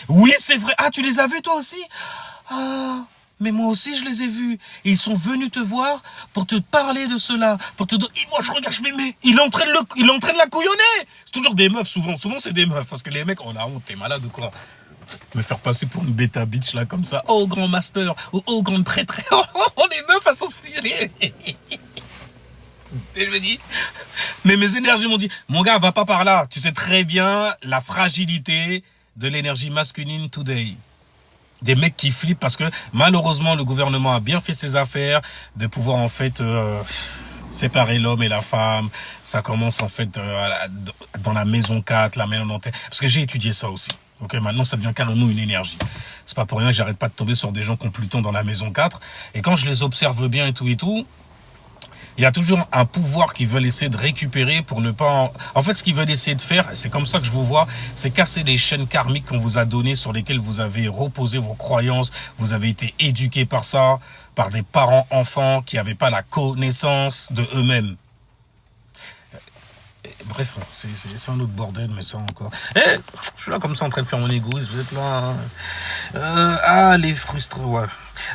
Oui, c'est vrai. Ah, tu les as vus toi aussi? Ah, mais moi aussi je les ai vus. Et ils sont venus te voir pour te parler de cela, pour te dire, et moi je regarde, je mais il est en train de la couillonner. C'est toujours des meufs, souvent c'est des meufs, parce que les mecs, on a honte, t'es malade ou quoi? Me faire passer pour une bêta bitch là comme ça. Oh grand master, oh grande prêtre. Oh les meufs elles sont stylées. Et je me dis, mais mes énergies m'ont dit, mon gars va pas par là. Tu sais très bien la fragilité de l'énergie masculine today. Des mecs qui flippent parce que malheureusement le gouvernement a bien fait ses affaires de pouvoir en fait séparer l'homme et la femme. Ça commence en fait dans la maison 4, la maison dentaire. Parce que j'ai étudié ça aussi. Ok, maintenant ça devient carrément une énergie. C'est pas pour rien que j'arrête pas de tomber sur des gens qui ont Pluton dans la maison 4. Et quand je les observe bien et tout, il y a toujours un pouvoir qu'ils veulent essayer de récupérer pour ne pas... En fait, ce qu'ils veulent essayer de faire, c'est comme ça que je vous vois, c'est casser les chaînes karmiques qu'on vous a données, sur lesquelles vous avez reposé vos croyances, vous avez été éduqués par ça, par des parents enfants qui n'avaient pas la connaissance de eux-mêmes. Bref, c'est un autre bordel, mais ça encore. Je suis là comme ça en train de faire mon égoïsme, vous êtes là. Hein. Les frustrés, ouais.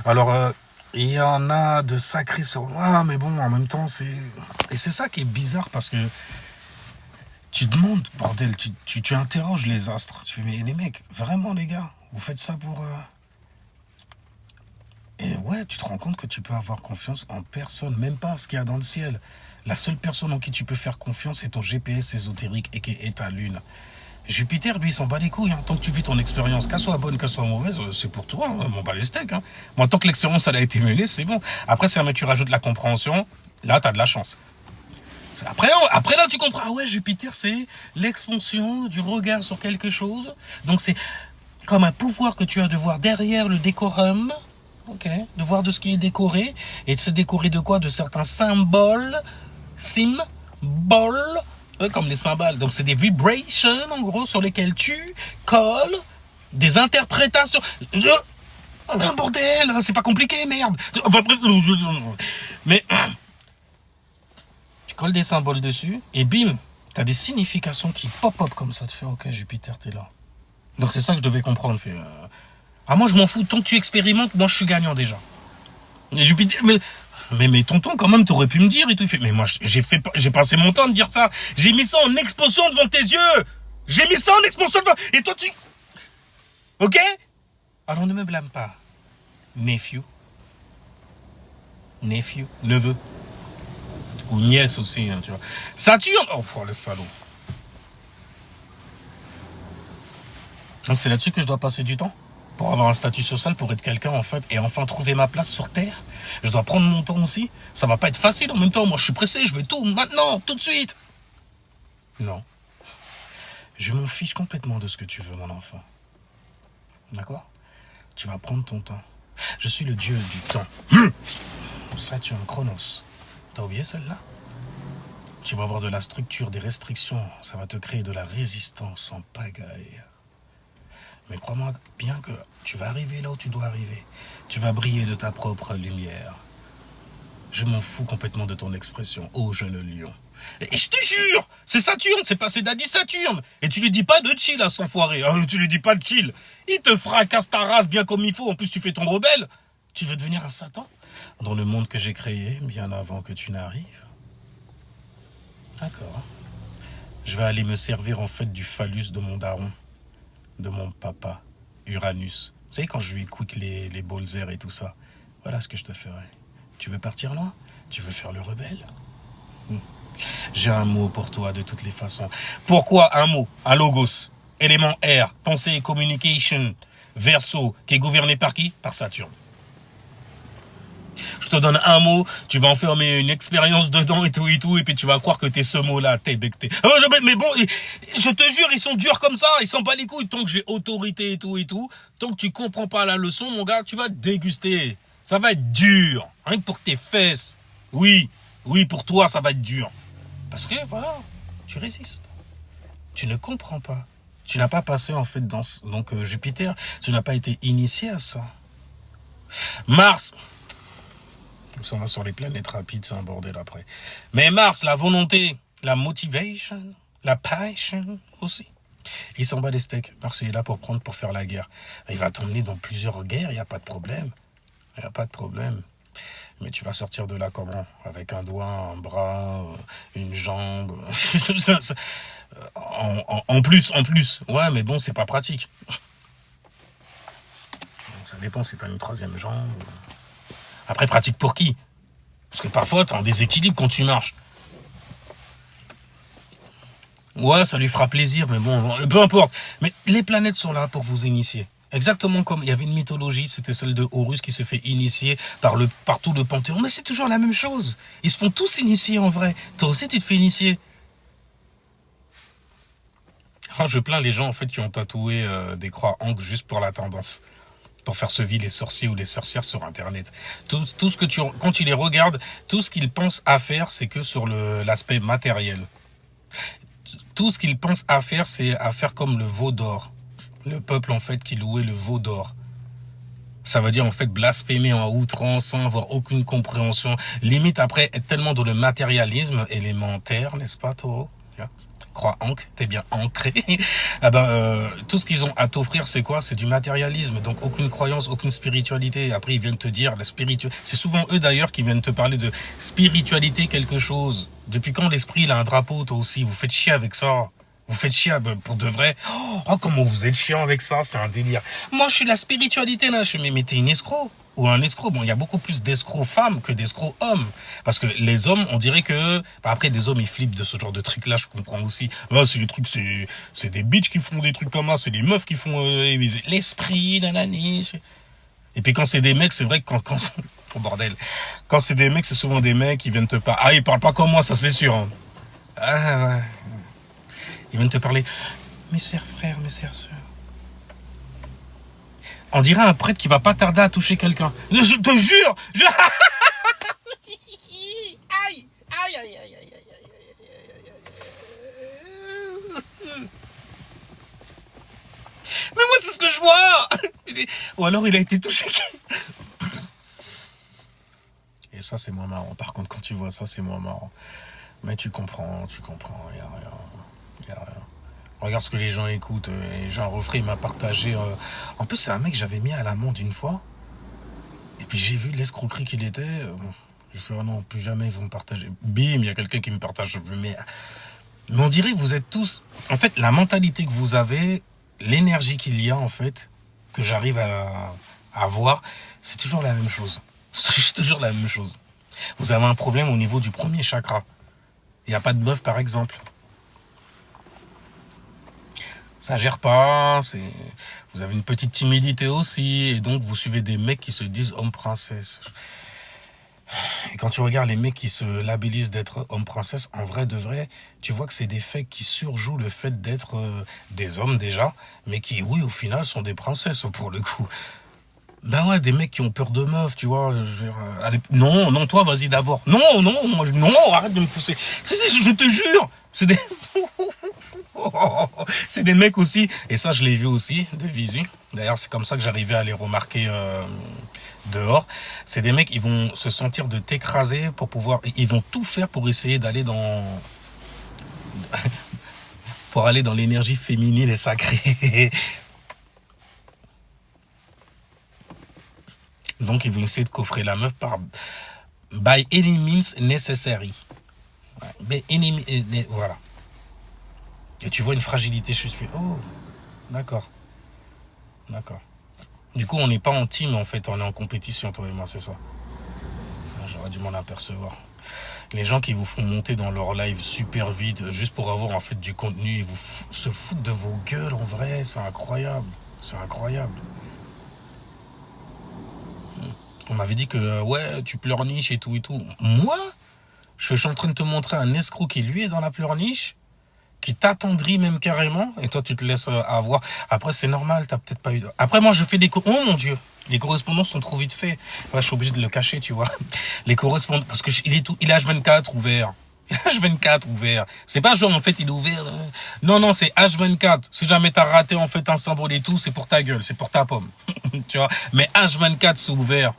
Alors, il y en a de sacrés sur... Ah, mais bon, en même temps, c'est... Et c'est ça qui est bizarre, parce que tu demandes, bordel, tu interroges les astres. Tu fais, mais les mecs, vraiment les gars, vous faites ça pour... Et ouais, tu te rends compte que tu peux avoir confiance en personne, même pas ce qu'il y a dans le ciel. La seule personne en qui tu peux faire confiance, c'est ton GPS ésotérique et qui est ta lune. Jupiter, lui, il s'en bat les couilles. Hein. Tant que tu vis ton expérience, qu'elle soit bonne, qu'elle soit mauvaise, c'est pour toi. Hein. M'en bat les steaks. Hein. Moi, tant que l'expérience, elle a été menée, c'est bon. Après, si tu rajoutes la compréhension, là, t'as de la chance. Après, là, tu comprends. Ah ouais, Jupiter, c'est l'expansion du regard sur quelque chose. Donc, c'est comme un pouvoir que tu as de voir derrière le décorum. Ok, de voir de ce qui est décoré. Et de se décorer de quoi? De certains symboles. Comme les cymbales. Donc c'est des vibrations en gros sur lesquelles tu colles des interprétations. Un bordel, c'est pas compliqué, merde. Enfin, mais tu colles des symboles dessus et bim, T'as des significations qui pop-up comme ça. Tu fais, ok, Jupiter, t'es là. Donc c'est ça que je devais comprendre. Ah, moi, je m'en fous. Tant que tu expérimentes, moi, je suis gagnant déjà. Et Jupiter, mais tonton, quand même, t'aurais pu me dire et tout. Il fait, mais moi, j'ai passé mon temps de dire ça. J'ai mis ça en explosion devant tes yeux. J'ai mis ça en explosion devant... Et toi, tu... Ok? Alors, ne me blâme pas. Nephew, neveu. Ou nièce aussi, hein, tu vois. Saturne, oh, le salaud. Donc c'est là-dessus que je dois passer du temps? Pour avoir un statut social, pour être quelqu'un, en fait, et enfin trouver ma place sur Terre? Je dois prendre mon temps aussi? Ça va pas être facile en même temps. Moi, je suis pressé, je veux tout maintenant, tout de suite. Non. Je m'en fiche complètement de ce que tu veux, mon enfant. D'accord? Tu vas prendre ton temps. Je suis le dieu du temps. Saturne, Chronos. T'as oublié celle-là? Tu vas avoir de la structure, des restrictions. Ça va te créer de la résistance en pagaille. Mais crois-moi bien que tu vas arriver là où tu dois arriver. Tu vas briller de ta propre lumière. Je m'en fous complètement de ton expression, ô jeune lion. Et je te jure, c'est Saturne, c'est Daddy Saturne. Et tu lui dis pas de chill à son foiré. Tu lui dis pas de chill. Il te fracasse ta race bien comme il faut. En plus, tu fais ton rebelle. Tu veux devenir un Satan dans le monde que j'ai créé bien avant que tu n'arrives? D'accord. Je vais aller me servir en fait du phallus de mon daron, de mon papa, Uranus. Tu sais, quand je lui écoute les bolzers et tout ça, voilà ce que je te ferai. Tu veux partir loin? Tu veux faire le rebelle? J'ai un mot pour toi de toutes les façons. Pourquoi un mot? Un logos. Élément R, pensée et communication. Verseau, qui est gouverné par qui? Par Saturne. Je te donne un mot, tu vas enfermer une expérience dedans et tout, et puis tu vas croire que t'es ce mot-là, t'es becté. Mais bon, je te jure, ils sont durs comme ça, ils s'en battent les couilles. Tant que j'ai autorité et tout, tant que tu comprends pas la leçon, mon gars, tu vas te déguster. Ça va être dur, rien que pour tes fesses. Oui, pour toi, ça va être dur. Parce que, voilà, tu résistes. Tu ne comprends pas. Tu n'as pas passé, en fait, donc Jupiter, tu n'as pas été initié à ça. Mars... On va sur les planètes rapides, c'est un bordel après. Mais Mars, la volonté, la motivation, la passion aussi. Il s'en bat les steaks. Mars, il est là pour faire la guerre. Il va t'emmener dans plusieurs guerres, il n'y a pas de problème. Il n'y a pas de problème. Mais tu vas sortir de là comment? Avec un doigt, un bras, une jambe. En plus. Ouais, mais bon, c'est pas pratique. Donc, ça dépend si tu as une troisième jambe. Après, pratique pour qui? Parce que parfois, tu as un déséquilibre quand tu marches. Ouais, ça lui fera plaisir, mais bon, peu importe. Mais les planètes sont là pour vous initier. Exactement comme il y avait une mythologie, c'était celle de Horus qui se fait initier par tout le Panthéon. Mais c'est toujours la même chose. Ils se font tous initier en vrai. Toi aussi, tu te fais initier. Je plains les gens en fait qui ont tatoué des croix ankh juste pour la tendance. Pour faire se vivre les sorciers ou les sorcières sur Internet. Tout ce que quand tu les regardes, tout ce qu'ils pensent à faire, c'est que sur l'aspect matériel. Tout ce qu'ils pensent à faire, c'est à faire comme le veau d'or. Le peuple, en fait, qui louait le veau d'or. Ça veut dire, en fait, blasphémer en outrance, sans avoir aucune compréhension. Limite, après, être tellement dans le matérialisme élémentaire, n'est-ce pas, Taureau? Croix ankh, t'es bien ancré. Tout ce qu'ils ont à t'offrir, c'est quoi? C'est du matérialisme. Donc, aucune croyance, aucune spiritualité. Après, ils viennent te dire la spiritualité. C'est souvent eux, d'ailleurs, qui viennent te parler de spiritualité quelque chose. Depuis quand l'esprit, il a un drapeau, toi aussi? Vous faites chier avec ça. Vous faites chier pour de vrai. Oh, comment vous êtes chiant avec ça? C'est un délire. Moi, je suis la spiritualité, là. Je me mais t'es une escroc. Ou un escroc. Bon, il y a beaucoup plus d'escrocs femmes que d'escrocs hommes. Parce que les hommes, on dirait que... Après, des hommes, ils flippent de ce genre de trucs-là, je comprends aussi. C'est des trucs, c'est des bitches qui font des trucs comme ça, c'est des meufs qui font l'esprit, nanani. Et puis quand c'est des mecs, c'est vrai que quand oh bordel. Quand c'est des mecs, c'est souvent des mecs qui viennent te parler. Ah, ils parlent pas comme moi, ça c'est sûr. Hein. Ah, ouais. Ils viennent te parler. Mes chers frères, mes chères sœurs. On dirait un prêtre qui va pas tarder à toucher quelqu'un. Je te jure. Aïe. Mais moi, c'est ce que je vois. Ou alors, il a été touché. Et ça, c'est moins marrant. Par contre, quand tu vois ça, c'est moins marrant. Mais tu comprends, y a rien. Regarde ce que les gens écoutent. Et Jean Refray, il m'a partagé. En plus, c'est un mec que j'avais mis à l'amende une fois. Et puis j'ai vu l'escroquerie qu'il était. J'ai fait, oh non, plus jamais ils vont me partager. Bim, il y a quelqu'un qui me partage. Mais on dirait que vous êtes tous... En fait, la mentalité que vous avez, l'énergie qu'il y a, en fait, que j'arrive à voir, c'est toujours la même chose. C'est toujours la même chose. Vous avez un problème au niveau du premier chakra. Il n'y a pas de bœuf, par exemple. Ça gère pas, vous avez une petite timidité aussi, et donc vous suivez des mecs qui se disent homme princesse. Et quand tu regardes les mecs qui se labellisent d'être homme princesse, en vrai de vrai, tu vois que c'est des faits qui surjouent le fait d'être des hommes déjà, mais qui, oui, au final, sont des princesses pour le coup. Ben ouais, des mecs qui ont peur de meufs, tu vois. Je veux dire, allez, non, toi, vas-y d'abord. Non, arrête de me pousser. Je te jure, c'est des... c'est des mecs aussi, et ça je l'ai vu aussi de visu. D'ailleurs c'est comme ça que j'arrivais à les remarquer dehors. C'est des mecs, ils vont se sentir de t'écraser pour pouvoir, ils vont tout faire pour essayer d'aller dans pour aller dans l'énergie féminine et sacrée. Donc ils vont essayer de coffrer la meuf par by any means necessary. Voilà. Et tu vois une fragilité, je suis... Oh, d'accord. D'accord. Du coup, on n'est pas en team, en fait, on est en compétition, toi et moi, c'est ça. J'aurais dû m'en apercevoir. Les gens qui vous font monter dans leur live super vite, juste pour avoir, en fait, du contenu, ils se foutent de vos gueules, en vrai, c'est incroyable. C'est incroyable. On m'avait dit que, ouais, tu pleurniches et tout et tout. Moi, je suis en train de te montrer un escroc qui, lui, est dans la pleurniche, qui t'attendrit même carrément, et toi tu te laisses avoir. Après c'est normal, t'as peut-être pas eu... Après moi je fais des... Oh mon Dieu, les correspondances sont trop vite faits. Ouais, je suis obligé de le cacher, tu vois. Les correspondances, parce que il est H24 ouvert. H24 ouvert. C'est pas genre en fait il est ouvert. Non, c'est H24. Si jamais t'as raté en fait un symbole et tout, c'est pour ta gueule, c'est pour ta pomme. Tu vois. Mais H24 c'est ouvert.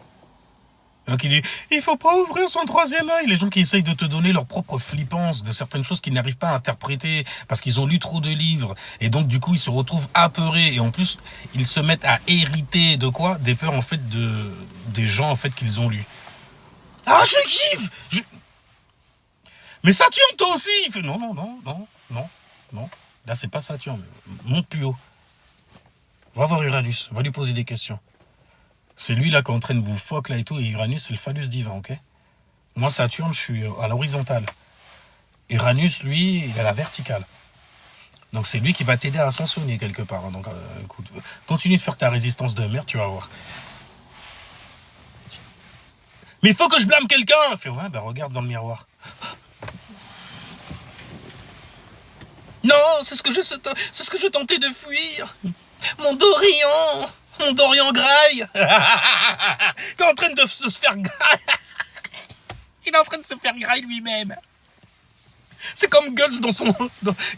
Donc il dit, il faut pas ouvrir son troisième œil. Les gens qui essayent de te donner leur propre flippance de certaines choses qu'ils n'arrivent pas à interpréter parce qu'ils ont lu trop de livres. Et donc du coup ils se retrouvent apeurés. Et en plus ils se mettent à hériter de quoi? Des peurs en fait des gens en fait qu'ils ont lus. Ah je kiffe. Mais Saturne toi aussi. Il fait, non. Là c'est pas Saturne. Monte plus haut. Va voir Uranus. Va lui poser des questions. C'est lui là qui est en train de vous fuck là et tout, et Uranus c'est le phallus divin, ok? Moi Saturne, je suis à l'horizontale. Uranus, lui, il est à la verticale. Donc c'est lui qui va t'aider à ascensionner quelque part. Donc écoute, continue de faire ta résistance de merde, tu vas voir. Mais il faut que je blâme quelqu'un! Fait ouais, bah regarde dans le miroir. Non, c'est ce que je tentais de fuir. Mon Dorian Gray. Il est en train de se faire graille. Il est en train de se faire graille lui-même. C'est comme Guts dans son...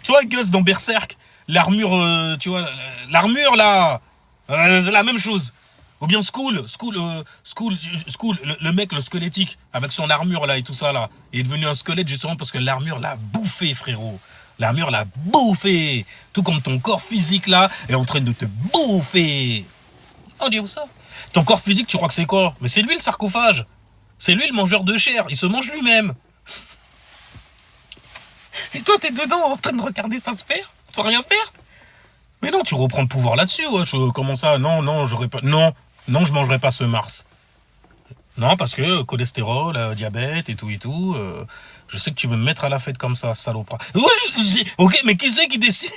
tu vois, Guts dans Berserk. L'armure, tu vois, l'armure là. C'est la même chose. Ou bien Skull, le mec, le squelettique, avec son armure là et tout ça là. Il est devenu un squelette justement parce que l'armure l'a bouffé, frérot. L'armure l'a bouffé. Tout comme ton corps physique là est en train de te bouffer. On dit où ça? Ton corps physique, tu crois que c'est quoi? Mais c'est lui le sarcophage. C'est lui le mangeur de chair. Il se mange lui-même. Et toi, t'es dedans en train de regarder ça se faire sans rien faire? Mais non, tu reprends le pouvoir là-dessus. Ouais. Comment ça? Non, j'aurais pas... Non, je mangerai pas ce Mars. Non, parce que cholestérol, diabète et tout. Je sais que tu veux me mettre à la fête comme ça, salopard. Ouais, ok, mais qui c'est qui décide?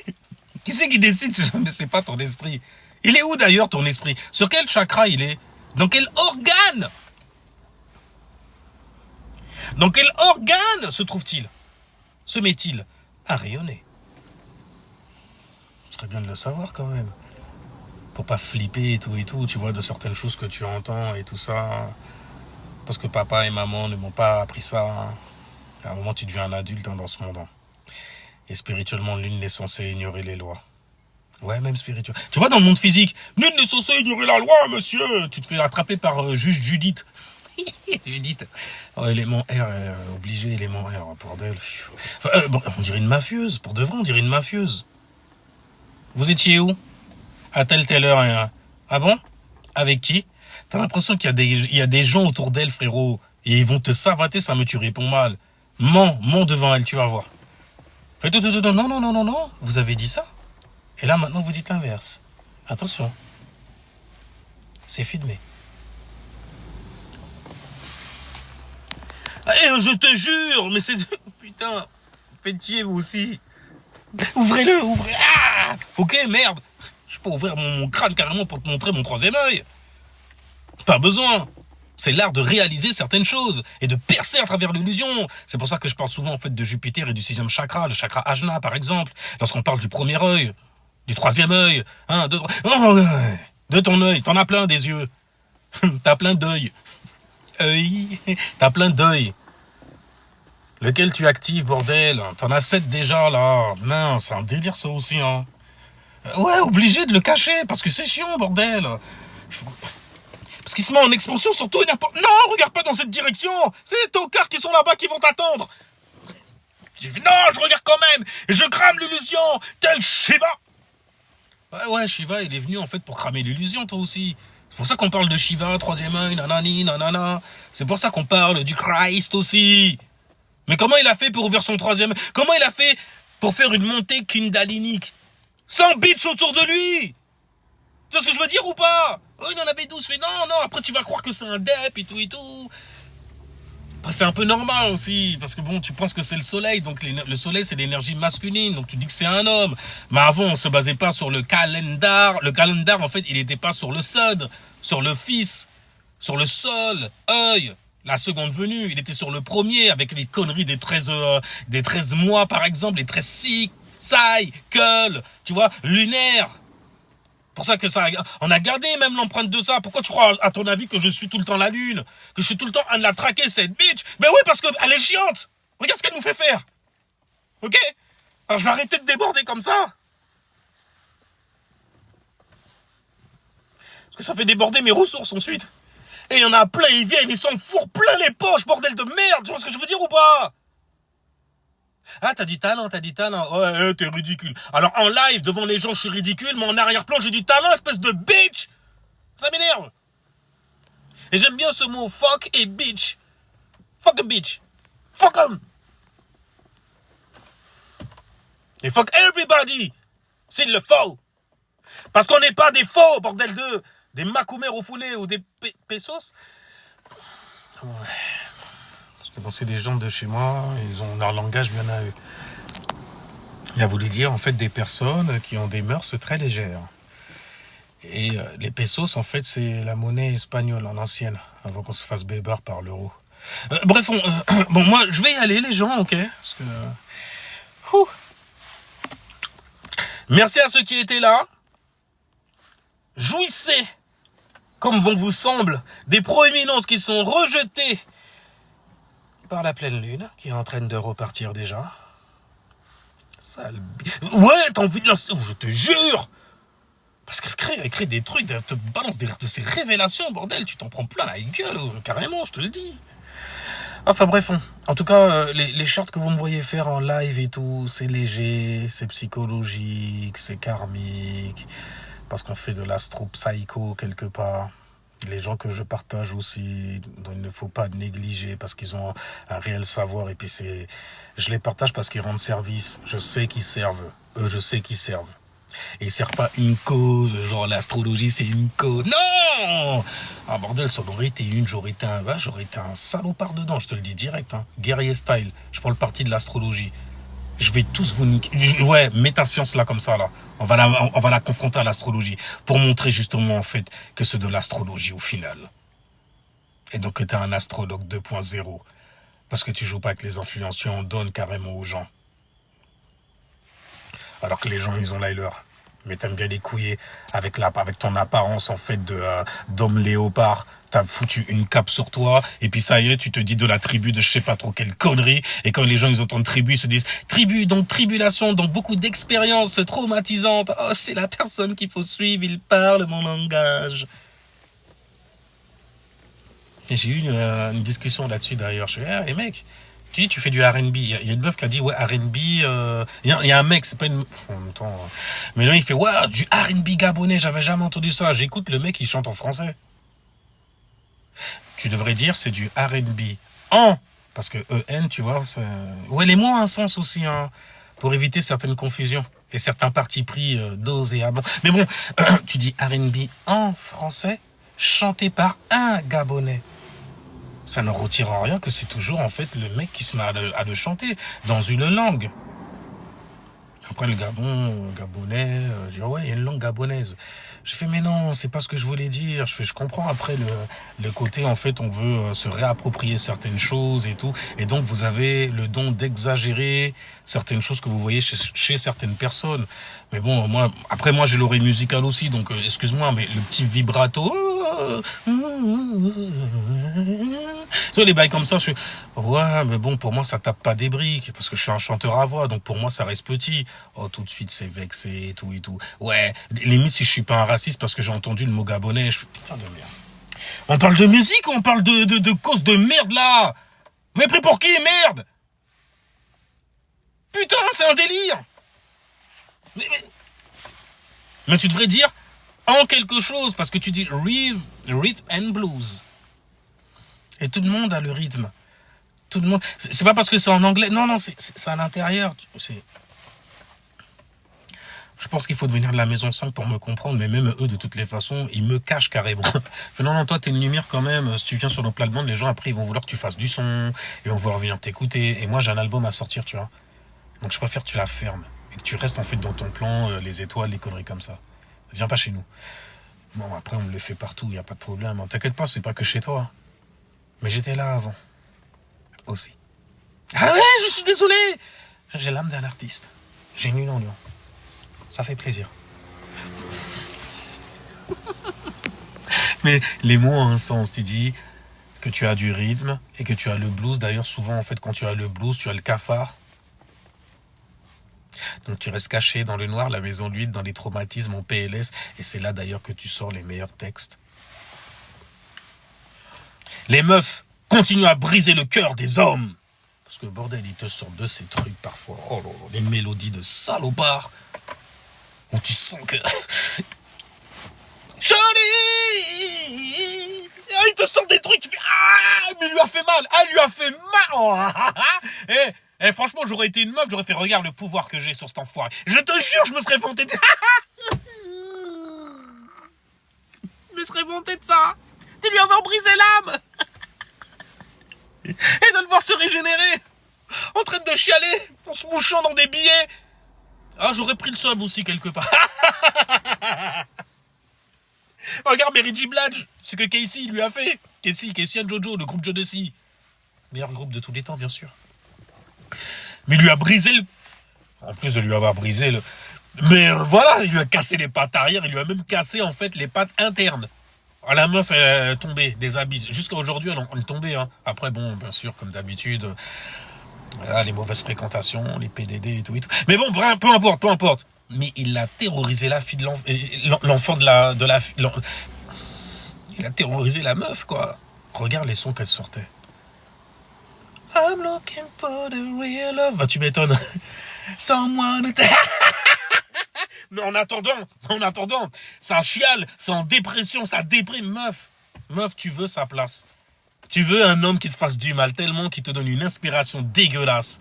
Qui c'est qui décide si jamais c'est pas ton esprit? Il est où d'ailleurs ton esprit? Sur quel chakra il est? Dans quel organe? Dans quel organe se trouve-t-il? Se met-il à rayonner? Ce serait bien de le savoir quand même. Pour pas flipper et tout, tu vois, de certaines choses que tu entends et tout ça. Parce que papa et maman ne m'ont pas appris ça. À un moment, tu deviens un adulte dans ce monde. Et spirituellement, l'une n'est censée ignorer les lois. Ouais, même spirituel. Tu vois, dans le monde physique, nul n'est censé ignorer la loi, monsieur. Tu te fais attraper par juge Judith. Judith. Oh, élément R, obligé, élément R, bordel. Enfin, bon, on dirait une mafieuse, pour de vrai, on dirait une mafieuse. Vous étiez où? À telle heure. Hein. Ah bon? Avec qui? T'as l'impression il y a des gens autour d'elle, frérot. Et ils vont te savater, ça me tu réponds mal. Mens devant elle, tu vas voir. Fais tout, non. Vous avez dit ça? Et là, maintenant, vous dites l'inverse. Attention. C'est filmé. Eh, je te jure, mais c'est... Putain, faites chier, vous aussi. Ouvrez-le, ouvrez. Ah! Ok, merde. Je peux ouvrir mon crâne carrément pour te montrer mon troisième œil. Pas besoin. C'est l'art de réaliser certaines choses et de percer à travers l'illusion. C'est pour ça que je parle souvent en fait de Jupiter et du 6e chakra, le chakra Ajna par exemple. Lorsqu'on parle du premier œil, du troisième œil, hein, de ton œil, t'en as plein des yeux. T'as plein d'œil. T'as plein d'œil. Lequel tu actives, bordel? T'en as 7 déjà là. Mince, c'est un délire ça aussi, hein. Ouais, obligé de le cacher parce que c'est chiant, bordel. Parce qu'il se met en expansion sur tout et n'importe... Non, regarde pas dans cette direction. C'est les tocards qui sont là-bas qui vont t'attendre. J'ai dit non, je regarde quand même. Et je crame l'illusion, tel Shiva. Ouais, Shiva, il est venu en fait pour cramer l'illusion, toi aussi. C'est pour ça qu'on parle de Shiva, troisième œil, nanani, nanana. C'est pour ça qu'on parle du Christ aussi. Mais comment il a fait pour ouvrir son troisième... Comment il a fait pour faire une montée kundalinique sans bitch autour de lui? Tu vois ce que je veux dire ou pas? Oh, il en avait 12, fait non, après tu vas croire que c'est un dep et tout. Après, c'est un peu normal aussi, parce que bon, tu penses que c'est le soleil, donc le soleil c'est l'énergie masculine, donc tu dis que c'est un homme. Mais avant, on se basait pas sur le calendar. Le calendar, en fait, il n'était pas sur le sun, sur le fils, sur le sol, œil. La seconde venue, il était sur le premier, avec les conneries des 13 mois, par exemple, les 13 cycles, tu vois, lunaire. Pour ça que ça, on a gardé même l'empreinte de ça. Pourquoi tu crois, à ton avis, que je suis tout le temps la lune? Que je suis tout le temps à la traquer, cette bitch? Ben oui, parce qu'elle est chiante. Regarde ce qu'elle nous fait faire. Ok? Alors je vais arrêter de déborder comme ça. Parce que ça fait déborder mes ressources ensuite. Et il y en a plein, ils viennent, ils s'en fourrent plein les poches, bordel de merde. Tu vois ce que je veux dire ou pas? Ah, t'as du talent. Ouais, t'es ridicule. Alors, en live, devant les gens, je suis ridicule, mais en arrière-plan, j'ai du talent, espèce de bitch. Ça m'énerve. Et j'aime bien ce mot fuck et bitch. Fuck a bitch. Fuck 'em. Et fuck everybody. S'il le faut. Parce qu'on n'est pas des faux, bordel de... Des Macoumé refoulés ou des pesos. Ouais. Bon, c'est des gens de chez moi, ils ont leur langage bien à eux. Il a voulu dire en fait des personnes qui ont des mœurs très légères. Et les pesos, en fait, c'est la monnaie espagnole en ancienne, avant qu'on se fasse bébar par l'euro. Bref, bon, moi, je vais y aller, les gens, ok? Parce que... Merci à ceux qui étaient là. Jouissez, comme bon vous semble, des proéminences qui sont rejetées par la pleine lune, qui est en train de repartir déjà. Sale... Ouais, t'as envie de lancer... Je te jure. Parce qu'elle crée des trucs, elle te balance de ces révélations, bordel, tu t'en prends plein la gueule, carrément, je te le dis. Enfin bref, en tout cas, les shorts que vous me voyez faire en live et tout, c'est léger, c'est psychologique, c'est karmique, parce qu'on fait de l'astro-psycho quelque part. Les gens que je partage aussi, dont il ne faut pas négliger parce qu'ils ont un réel savoir, et puis je les partage parce qu'ils rendent service. Je sais qu'ils servent, je sais qu'ils servent. Et ils servent pas une cause, genre l'astrologie c'est une cause. Non! Ah bordel, ça aurait été j'aurais été un salopard dedans, je te le dis direct, hein. Guerrier style, je prends le parti de l'astrologie. Je vais tous vous niquer. Ouais, mets ta science là comme ça là. On va la confronter à l'astrologie pour montrer justement en fait que c'est de l'astrologie au final. Et donc que t'es un astrologue 2.0 parce que tu joues pas avec les influences, tu en donnes carrément aux gens. Alors que les gens ils ont là et leur. Mais t'aimes bien les couiller avec ton apparence en fait d'homme léopard. T'as foutu une cape sur toi, et puis ça y est, tu te dis de la tribu de je sais pas trop quelle connerie, et quand les gens ils entendent tribu, ils se disent tribu, donc tribulation, donc beaucoup d'expériences traumatisantes. Oh, c'est la personne qu'il faut suivre, il parle mon langage. Et j'ai eu une discussion là-dessus d'ailleurs. Je dis, les mecs, Tu dis, tu fais du R&B. Il y a une meuf qui a dit, ouais, R&B, il y a un mec, c'est pas une... En même temps, mais là, il fait, ouais, du R&B gabonais, j'avais jamais entendu ça. J'écoute le mec, il chante en français. Tu devrais dire, c'est du R&B en, parce que EN, tu vois, ouais, les mots ont un sens aussi, hein, pour éviter certaines confusions et certains partis pris d'os et abon. Mais bon, tu dis R&B en français, chanté par un Gabonais. Ça ne retire en rien que c'est toujours en fait le mec qui se met à le chanter dans une langue. Après le Gabon, Gabonais, je dis ouais, il y a une langue gabonaise. Je fais mais non, c'est pas ce que je voulais dire. Je comprends après le côté en fait on veut se réapproprier certaines choses et tout. Et donc vous avez le don d'exagérer certaines choses que vous voyez chez certaines personnes. Mais bon, moi j'ai l'oreille musicale aussi, donc excuse-moi, mais le petit vibrato. Tu vois, les bails comme ça, je suis... Ouais, mais bon, pour moi, ça tape pas des briques, parce que je suis un chanteur à voix, donc pour moi, ça reste petit. Oh, tout de suite, c'est vexé, et tout, et tout. Ouais, limite, si je suis pas un raciste, parce que j'ai entendu le mot gabonais, je fais putain de merde. On parle de musique, on parle de cause de merde, là. Mais pris pour qui, merde? Putain, c'est un délire. Mais tu devrais dire en quelque chose, parce que tu dis rhythm and blues. Et tout le monde a le rythme. Tout le monde. C'est pas parce que c'est en anglais. Non, non, c'est à l'intérieur. Je pense qu'il faut devenir de la maison 5 pour me comprendre, mais même eux, de toutes les façons, ils me cachent carrément. Non, non, toi, t'es une lumière quand même. Si tu viens sur nos plates-bandes, les gens, après, ils vont vouloir que tu fasses du son, ils vont vouloir venir t'écouter. Et moi, j'ai un album à sortir, tu vois. Donc, je préfère que tu la fermes. Et que tu restes, en fait, dans ton plan, les étoiles, les conneries comme ça. Viens pas chez nous. Bon, après, on me le fait partout, il n'y a pas de problème. T'inquiète pas, c'est pas que chez toi. Mais j'étais là avant. Aussi. Ah ouais, je suis désolé. J'ai l'âme d'un artiste. J'ai une union. Ça fait plaisir. Mais les mots ont un sens. Tu dis que tu as du rythme et que tu as le blues. D'ailleurs, souvent, en fait, quand tu as le blues, tu as le cafard. Donc tu restes caché dans le noir, la maison d'huile, dans les traumatismes en PLS. Et c'est là d'ailleurs que tu sors les meilleurs textes. Les meufs continuent à briser le cœur des hommes. Parce que bordel, ils te sortent de ces trucs parfois. Oh là là, les mélodies de salopards. Où tu sens que... Johnny! Il te sort des trucs, tu fais... Ah, mais il lui a fait mal. Ah, il lui a fait mal. Oh, et franchement, j'aurais été une meuf, j'aurais fait, regarde le pouvoir que j'ai sur cet enfoiré. Je te jure, je me serais vanté de... Je me serais vanté de ça. De lui avoir brisé l'âme. Et de le voir se régénérer. En train de chialer, en se mouchant dans des billets. Ah, j'aurais pris le sub aussi quelque part. Regarde Mary J. Blige, ce que Casey lui a fait. Casey and Jojo, le groupe Jodeci. Meilleur groupe de tous les temps, bien sûr. Mais il lui a brisé le... En plus de lui avoir brisé le... Mais voilà, il lui a cassé les pattes arrière, il lui a même cassé en fait les pattes internes. Ah, la meuf, elle est tombée des abysses. Jusqu'à aujourd'hui, elle est tombée. Hein. Après, bon, bien sûr, comme d'habitude, voilà, les mauvaises fréquentations, les PDD et tout. Mais bon, peu importe. Mais il a terrorisé la fille de l'enfant de la... Il a terrorisé la meuf, quoi. Regarde les sons qu'elle sortait. I'm looking for the real love. Bah, tu m'étonnes. Someone... Mais en attendant, ça chiale, c'est en dépression, ça déprime, meuf. Meuf, tu veux sa place. Tu veux un homme qui te fasse du mal tellement qu'il te donne une inspiration dégueulasse.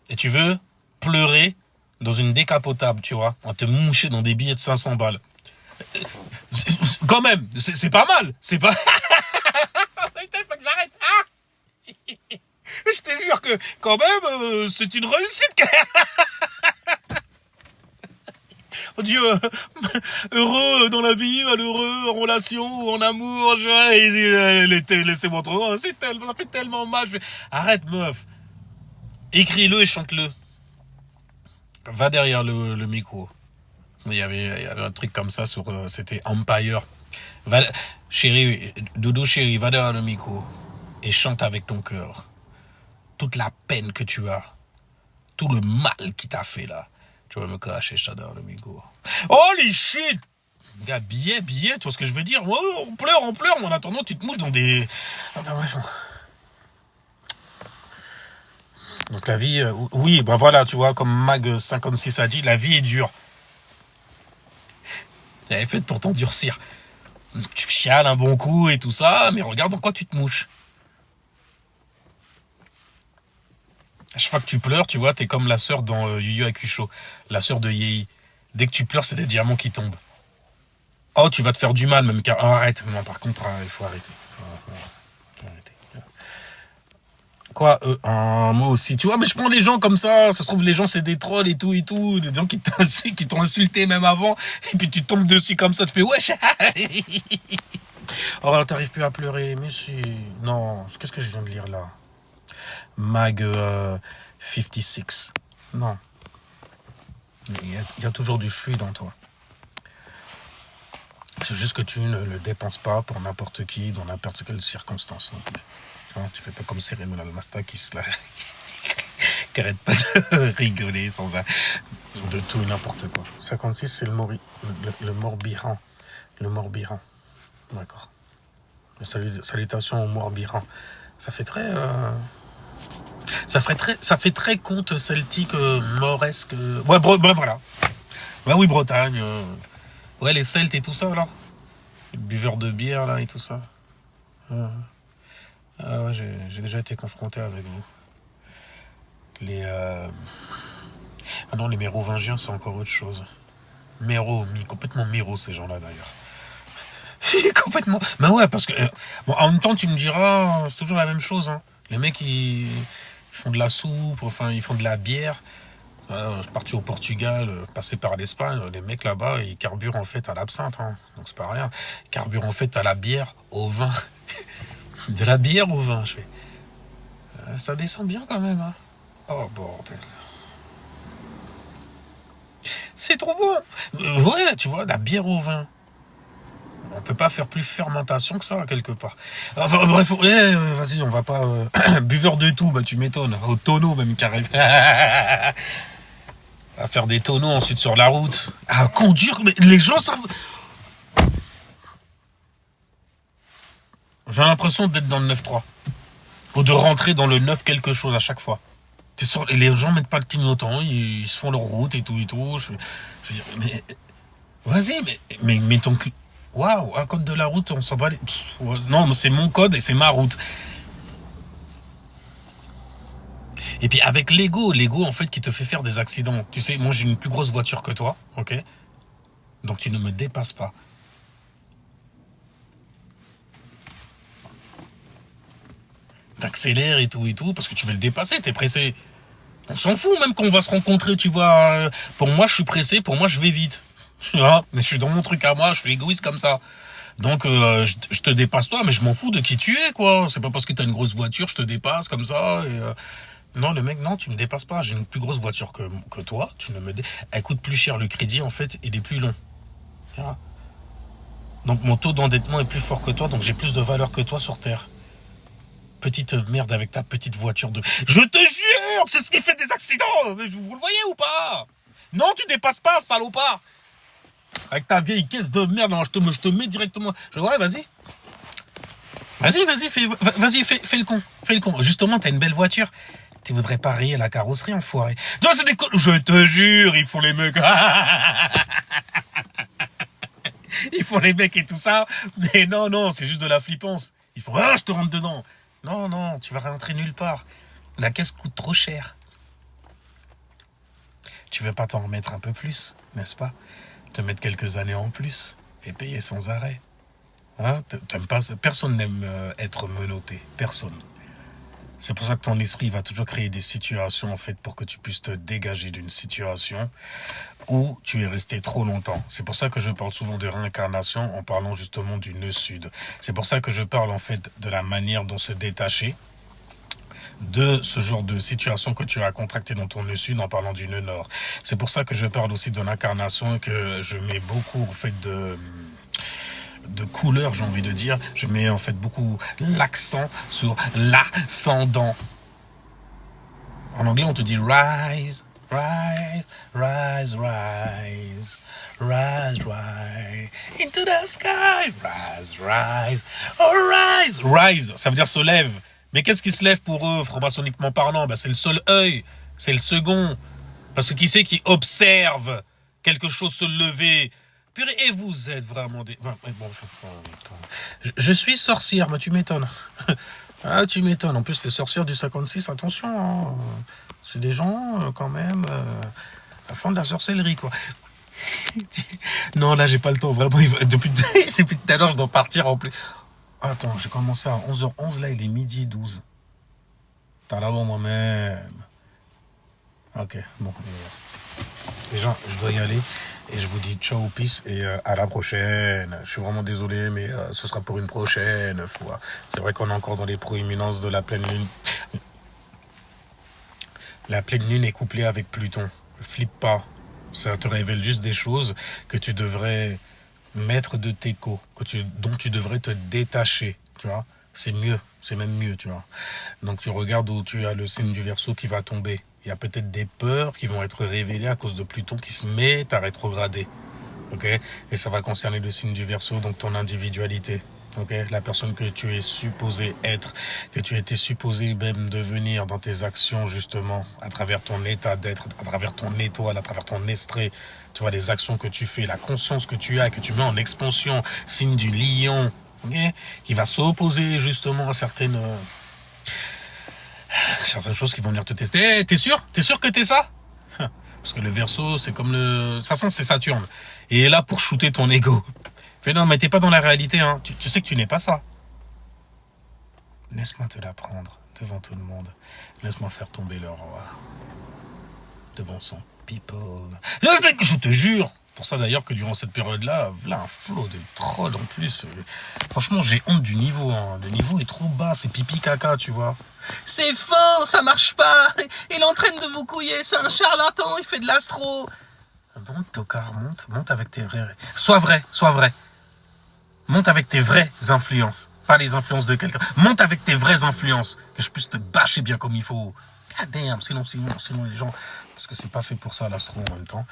Et tu veux pleurer dans une décapotable, tu vois, en te moucher dans des billets de 500 balles. Quand même, c'est pas mal, c'est pas... Putain, faut que j'arrête. Ah je te jure que, quand même, c'est une réussite. Oh Dieu, heureux dans la vie, malheureux en relation ou en amour. Laissez-moi trop, ça fait tellement mal. Arrête, meuf. Écris-le et chante-le. Va derrière le micro. Il y avait un truc comme ça sur... c'était Empire. Chérie, Doudou chérie, va derrière le micro et chante avec ton cœur. Toute la peine que tu as. Tout le mal qui t'a fait là. Tu vas me cacher ça dans le micro. Holy shit! Gars, billet, tu vois ce que je veux dire? Ouais, on pleure, mais en attendant, tu te mouches dans des... Enfin bref. Donc la vie, oui, ben voilà, tu vois, comme Mag56 a dit, la vie est dure. Elle est faite pour t'endurcir. Tu chiales un bon coup et tout ça, mais regarde en quoi tu te mouches. À chaque fois que tu pleures, tu vois, t'es comme la sœur dans Yu Yu Hakusho, la sœur de Yei. Dès que tu pleures, c'est des diamants qui tombent. Oh, tu vas te faire du mal, même car. Oh, arrête, non, par contre, il faut arrêter. Faut arrêter. Quoi, moi aussi, tu vois, mais je prends des gens comme ça se trouve, les gens, c'est des trolls et tout, des gens qui t'ont insulté même avant, et puis tu tombes dessus comme ça, tu fais wesh. Oh, alors t'arrives plus à pleurer, mais si. Non, qu'est-ce que je viens de lire là? Mag 56. Non. Il y a toujours du fluide en toi. C'est juste que tu ne le dépenses pas pour n'importe qui, dans n'importe quelle circonstance. Hein, tu fais pas comme Cyril Almasta qui arrête pas de rigoler sans de tout et n'importe quoi. 56, c'est le Morbihan. Le Morbihan. D'accord. Salutations au Morbihan. Ça fait très... Ça fait très conte celtique, mauresque. Ouais, voilà. Bah oui, Bretagne. Ouais, les Celtes et tout ça, là. Les buveurs de bière, là, et tout ça. Ah ouais, j'ai déjà été confronté avec vous. Les... Ah non, les mérovingiens, c'est encore autre chose. Complètement méro, ces gens-là, d'ailleurs. Complètement. Bah ouais, parce que... bon, en même temps, tu me diras, c'est toujours la même chose, hein. Les mecs, ils font de la soupe, enfin, ils font de la bière. Je suis parti au Portugal, passé par l'Espagne, les mecs là-bas, ils carburent en fait à l'absinthe, hein. Donc c'est pas rien. Ils carburent en fait à la bière, au vin. De la bière au vin, je fais. Ça descend bien quand même, hein. Oh bordel. C'est trop bon. Ouais, tu vois, la bière au vin. On peut pas faire plus fermentation que ça, quelque part. Enfin, bref, ouais, vas-y, on va pas... buveur de tout, bah tu m'étonnes. Au tonneau même, carrément. À faire des tonneaux ensuite sur la route. À conduire, mais les gens savent... J'ai l'impression d'être dans le 9-3. Ou de rentrer dans le 9 quelque chose à chaque fois. Et les gens mettent pas le clignotant, ils se font leur route et tout et tout. Je veux dire, mais... Vas-y, mais ton... Waouh, un code de la route, on s'en bat les... Non, c'est mon code et c'est ma route. Et puis avec l'ego en fait qui te fait faire des accidents. Tu sais, moi j'ai une plus grosse voiture que toi, ok? Donc tu ne me dépasses pas. T'accélères et tout, parce que tu veux le dépasser, t'es pressé. On s'en fout même qu'on va se rencontrer, tu vois. Pour moi, je suis pressé, pour moi, je vais vite. Tu vois, mais je suis dans mon truc à moi, je suis égoïste comme ça. Donc, je te dépasse toi, mais je m'en fous de qui tu es, quoi. C'est pas parce que t'as une grosse voiture, je te dépasse comme ça. Non, le mec, non, tu me dépasses pas. J'ai une plus grosse voiture que toi. Tu ne me Elle coûte plus cher, le crédit, en fait, il est plus long. Tu vois. Donc, mon taux d'endettement est plus fort que toi, donc j'ai plus de valeur que toi sur Terre. Petite merde avec ta petite voiture de... Je te jure, c'est ce qui fait des accidents. Vous le voyez ou pas? Non, tu dépasses pas, salopard. Avec ta vieille caisse de merde, non, je te mets directement. Ouais, vas-y. Vas-y, fais le con. Fais le con. Justement, t'as une belle voiture. Tu voudrais pas rayer la carrosserie, enfoiré. Tu vois, c'est des... Je te jure, ils font les mecs. Ils font les mecs et tout ça. Mais non, c'est juste de la flippance. Ils font, je te rentre dedans. Non, tu vas rentrer nulle part. La caisse coûte trop cher. Tu veux pas t'en remettre un peu plus, n'est-ce pas? Te mettre quelques années en plus et payer sans arrêt. Hein? T'aimes pas, personne n'aime être menotté. Personne. C'est pour ça que ton esprit va toujours créer des situations en fait pour que tu puisses te dégager d'une situation où tu es resté trop longtemps. C'est pour ça que je parle souvent de réincarnation en parlant justement du nœud sud. C'est pour ça que je parle en fait de la manière dont se détacher de ce genre de situation que tu as contracté dans ton nœud sud en parlant du nœud nord. C'est pour ça que je parle aussi de l'incarnation et que je mets beaucoup en fait de couleurs, j'ai envie de dire. Je mets en fait beaucoup l'accent sur l'ascendant. En anglais, on te dit rise, rise, rise, rise, rise, rise, into the sky, rise, rise, oh rise, rise, ça veut dire se lève. Mais qu'est-ce qui se lève pour eux, franc-maçonniquement parlant? C'est le seul œil, c'est le second. Parce que qui c'est qui observe quelque chose se lever? Purée, et vous êtes vraiment des... Bon, je suis sorcière, mais tu m'étonnes. Ah, tu m'étonnes. En plus, les sorcières du 56, attention, hein. C'est des gens, quand même, à fond de la sorcellerie, quoi. Non, là, j'ai pas le temps, vraiment. Depuis tout à l'heure, je dois partir en plus. Attends, j'ai commencé à 11h11, là, il est midi 12. T'as là-bas moi-même. Ok, bon. Les gens, je dois y aller. Et je vous dis ciao, peace et à la prochaine. Je suis vraiment désolé, mais ce sera pour une prochaine fois. C'est vrai qu'on est encore dans les proéminences de la pleine lune. La pleine lune est couplée avec Pluton. Flippe pas. Ça te révèle juste des choses que tu devrais mettre de tes co, dont tu devrais te détacher, tu vois. C'est mieux, c'est même mieux, tu vois. Donc tu regardes où tu as le signe du Verseau qui va tomber. Il y a peut-être des peurs qui vont être révélées à cause de Pluton qui se met à rétrograder. Ok? Et ça va concerner le signe du Verseau, donc ton individualité. Ok? La personne que tu es supposé être, que tu étais supposé même devenir dans tes actions, justement, à travers ton état d'être, à travers ton étoile, à travers ton estrée. Tu vois, les actions que tu fais, la conscience que tu as, que tu mets en expansion, signe du lion, okay? Qui va s'opposer justement à certaines choses qui vont venir te tester. Hey, t'es sûr? T'es sûr que t'es ça? Parce que le Verseau, c'est comme le... Ça sent, c'est Saturne. Et il est là pour shooter ton ego. Fais non, mais t'es pas dans la réalité, hein. Tu sais que tu n'es pas ça. Laisse-moi te l'apprendre devant tout le monde. Laisse-moi faire tomber le roi. Devant son people. Je te jure. Pour ça d'ailleurs que durant cette période-là, voilà un flot de trolls en plus. Franchement, j'ai honte du niveau. Hein. Le niveau est trop bas, c'est pipi caca, tu vois. C'est faux, ça marche pas. Il est en train de vous couiller, c'est un charlatan, il fait de l'astro. Monte, tocard, monte avec tes vrais... Sois vrai. Monte avec tes vraies influences. Pas les influences de quelqu'un. Monte avec tes vraies influences. Que je puisse te bâcher bien comme il faut. Ah merde, sinon les gens... Parce que c'est pas fait pour ça l'astro en même temps.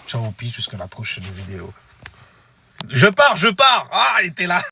Ciao, peace, jusqu'à la prochaine vidéo. Je pars. Ah, il était là.